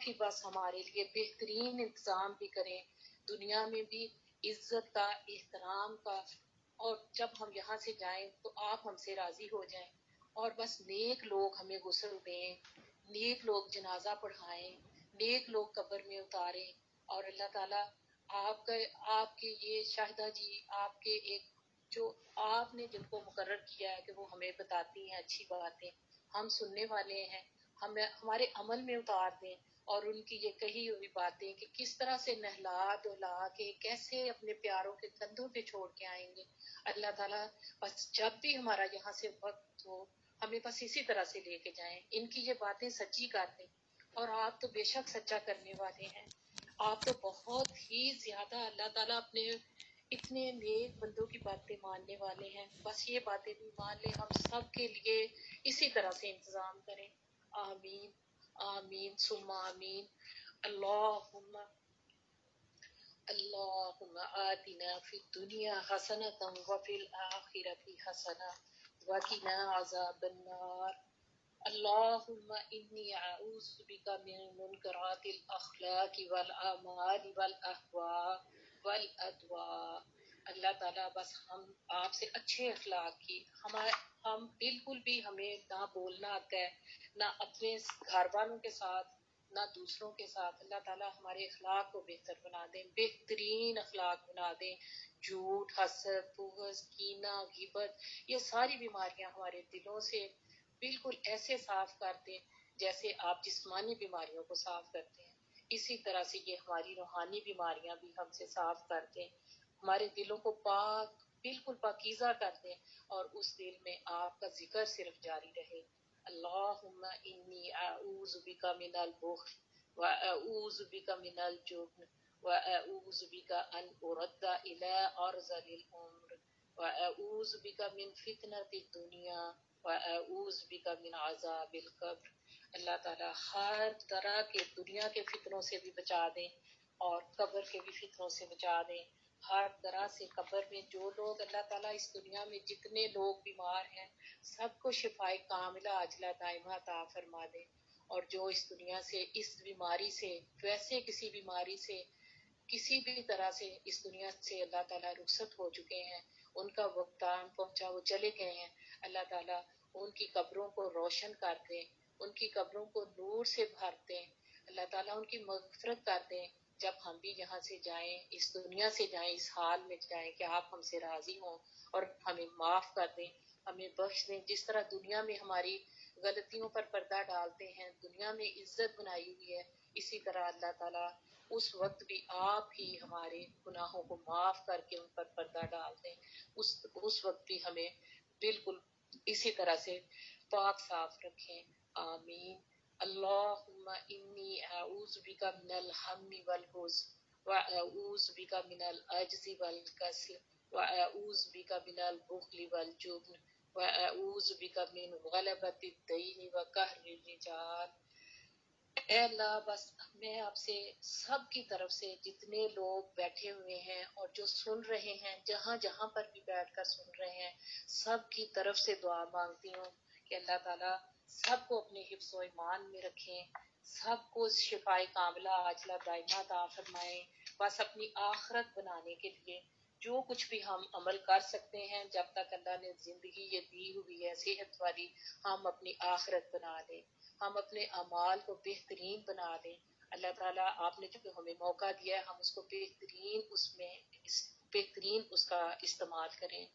ہی بس ہمارے لیے بہترین انتظام بھی کریں, دنیا میں بھی عزت کا, احترام کا, اور جب ہم یہاں سے جائیں تو آپ ہم سے راضی ہو جائیں اور بس نیک لوگ ہمیں غسل دیں, نیک لوگ جنازہ پڑھائیں, نیک لوگ قبر میں اتاریں. اور اللہ تعالیٰ آپ کے یہ شاہدہ جی, آپ کے ایک جو آپ نے جن کو مقرر کیا ہے کہ وہ ہمیں بتاتی ہیں اچھی باتیں, ہم سننے والے ہیں, ہمارے عمل میں اتار دیں. اور ان کی یہ کہی ہوئی باتیں کہ کس طرح سے نہلا دھلا کے کیسے اپنے پیاروں کے کندھوں پہ چھوڑ کے آئیں گے. اللہ تعالیٰ بس جب بھی ہمارا یہاں سے وقت ہو ہمیں بس اسی طرح سے لے کے جائیں, ان کی یہ باتیں سچی کر دیں. اور آپ تو بے شک سچا کرنے والے ہیں, آپ تو بہت ہی زیادہ اللہ تعالیٰ اپنے اتنے نیک بندوں کی باتیں ماننے والے ہیں. بس یہ باتیں بھی مان لیں, ہم سب کے لیے اسی طرح سے انتظام کریں. آمین آمین ثم آمین. اللهم آتنا في الدنيا حسنة وفي الآخرة حسنة وقنا عذاب النار. اللهم إني أعوذ بك من منكرات الأخلاق والأعمال والأهواء والأدواء. اللہ تعالیٰ بس ہم آپ سے اچھے اخلاق کی, ہم بالکل بھی ہمیں نہ بولنا آتا ہے, نہ اپنے گھر والوں کے ساتھ نہ دوسروں کے ساتھ. اللہ تعالیٰ ہمارے اخلاق کو بہتر بنا دیں, بہترین اخلاق بنا دیں. جھوٹ, حسد, بغض, کینہ, غیبت, یہ ساری بیماریاں ہمارے دلوں سے بالکل ایسے صاف کر دیں جیسے آپ جسمانی بیماریوں کو صاف کرتے ہیں. اسی طرح سے یہ ہماری روحانی بیماریاں بھی ہم سے صاف کر دیں, ہمارے دلوں کو بالکل پاکیزہ کر دیں اور اس دل میں آپ کا ذکر صرف جاری رہے. اللہم انی اعوذ بک من البخل واعوذ بک من الجبن واعوذ بک ان ارد الی ارذل العمر واعوذ بک من فتنۃ الدنیا واعوذ بک من عذاب القبر. اللہ تعالیٰ ہر طرح کے دنیا کے فتنوں سے بھی بچا دیں اور قبر کے بھی فتنوں سے بچا دیں. ہر طرح سے قبر میں جو لوگ, اللہ تعالیٰ اس دنیا میں جتنے لوگ بیمار ہیں سب کو شفائے کاملہ عاجلہ دائمہ عطا فرما دے. اور جو اس دنیا سے اس بیماری سے ویسے کسی بیماری سے کسی بھی طرح سے اس دنیا سے اللہ تعالیٰ رخصت ہو چکے ہیں, ان کا وقتان پہنچا, وہ چلے گئے ہیں, اللہ تعالیٰ ان کی قبروں کو روشن کر دیں, ان کی قبروں کو نور سے بھر دیں. اللہ تعالیٰ ان کی مغفرت کر دیں جب ہم بھی یہاں سے جائیں, اس دنیا سے جائیں, اس حال میں جائیں کہ آپ ہم سے راضی ہوں اور ہمیں معاف کر دیں, ہمیں بخش دیں. جس طرح دنیا میں ہماری غلطیوں پر پردہ ڈالتے ہیں, دنیا میں عزت بنائی ہوئی ہے, اسی طرح اللہ تعالیٰ اس وقت بھی آپ ہی ہمارے گناہوں کو معاف کر کے ان پر پردہ ڈال دیں. اس وقت بھی ہمیں بالکل اسی طرح سے پاک صاف رکھیں. آمین. اللہم انی اعوذ بک من الہم والحزن واعوذ بک من العجز والکسل واعوذ بک من البخل والجبن واعوذ بک من غلبۃ الدین وقہر الرجال. اے اللہ بس میں آپ سے سب کی طرف سے جتنے لوگ بیٹھے ہوئے ہیں اور جو سن رہے ہیں, جہاں جہاں پر بھی بیٹھ کر سن رہے ہیں, سب کی طرف سے دعا مانگتی ہوں کہ اللہ تعالیٰ سب کو اپنے حفظ و ایمان میں رکھیں, سب کو شفائے کاملہ عاجلہ دائمہ عطا فرمائیں. بس اپنی آخرت بنانے کے لیے جو کچھ بھی ہم عمل کر سکتے ہیں جب تک اللہ نے زندگی یہ دی ہوئی ہے صحت والی, ہم اپنی آخرت بنا لیں, ہم اپنے اعمال کو بہترین بنا دیں. اللہ تعالیٰ آپ نے جو ہمیں موقع دیا ہے ہم اس کو بہترین اس کا استعمال کریں.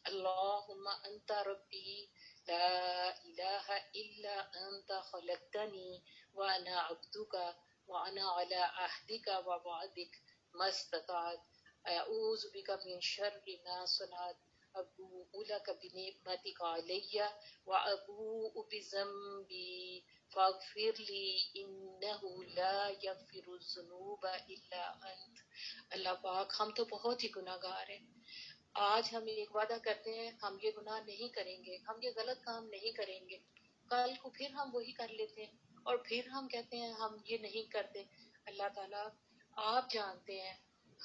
اللہم انت ربی لا الہ الا انت خلقتنی وانا عبدک وانا علی عہدک ووعدک مستطاعت اعوذ بک من شر ما صنعت ابوء لک بنعمتک علی وابوء بذنبی فاغفر لی انہ لا یغفر الذنوب الا انت۔ اللہ پاک ہم تو بہت ہی گناہ گار ہیں۔ آج ہم ایک وعدہ کرتے ہیں ہم یہ گناہ نہیں کریں گے، ہم یہ غلط کام نہیں کریں گے، کل کو پھر ہم وہی کر لیتے ہیں اور پھر ہم کہتے ہیں ہم یہ نہیں کرتے۔ اللہ تعالیٰ آپ جانتے ہیں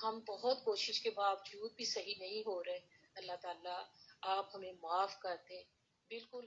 ہم بہت کوشش کے باوجود بھی صحیح نہیں ہو رہے۔ اللہ تعالیٰ آپ ہمیں معاف کر دیں، بالکل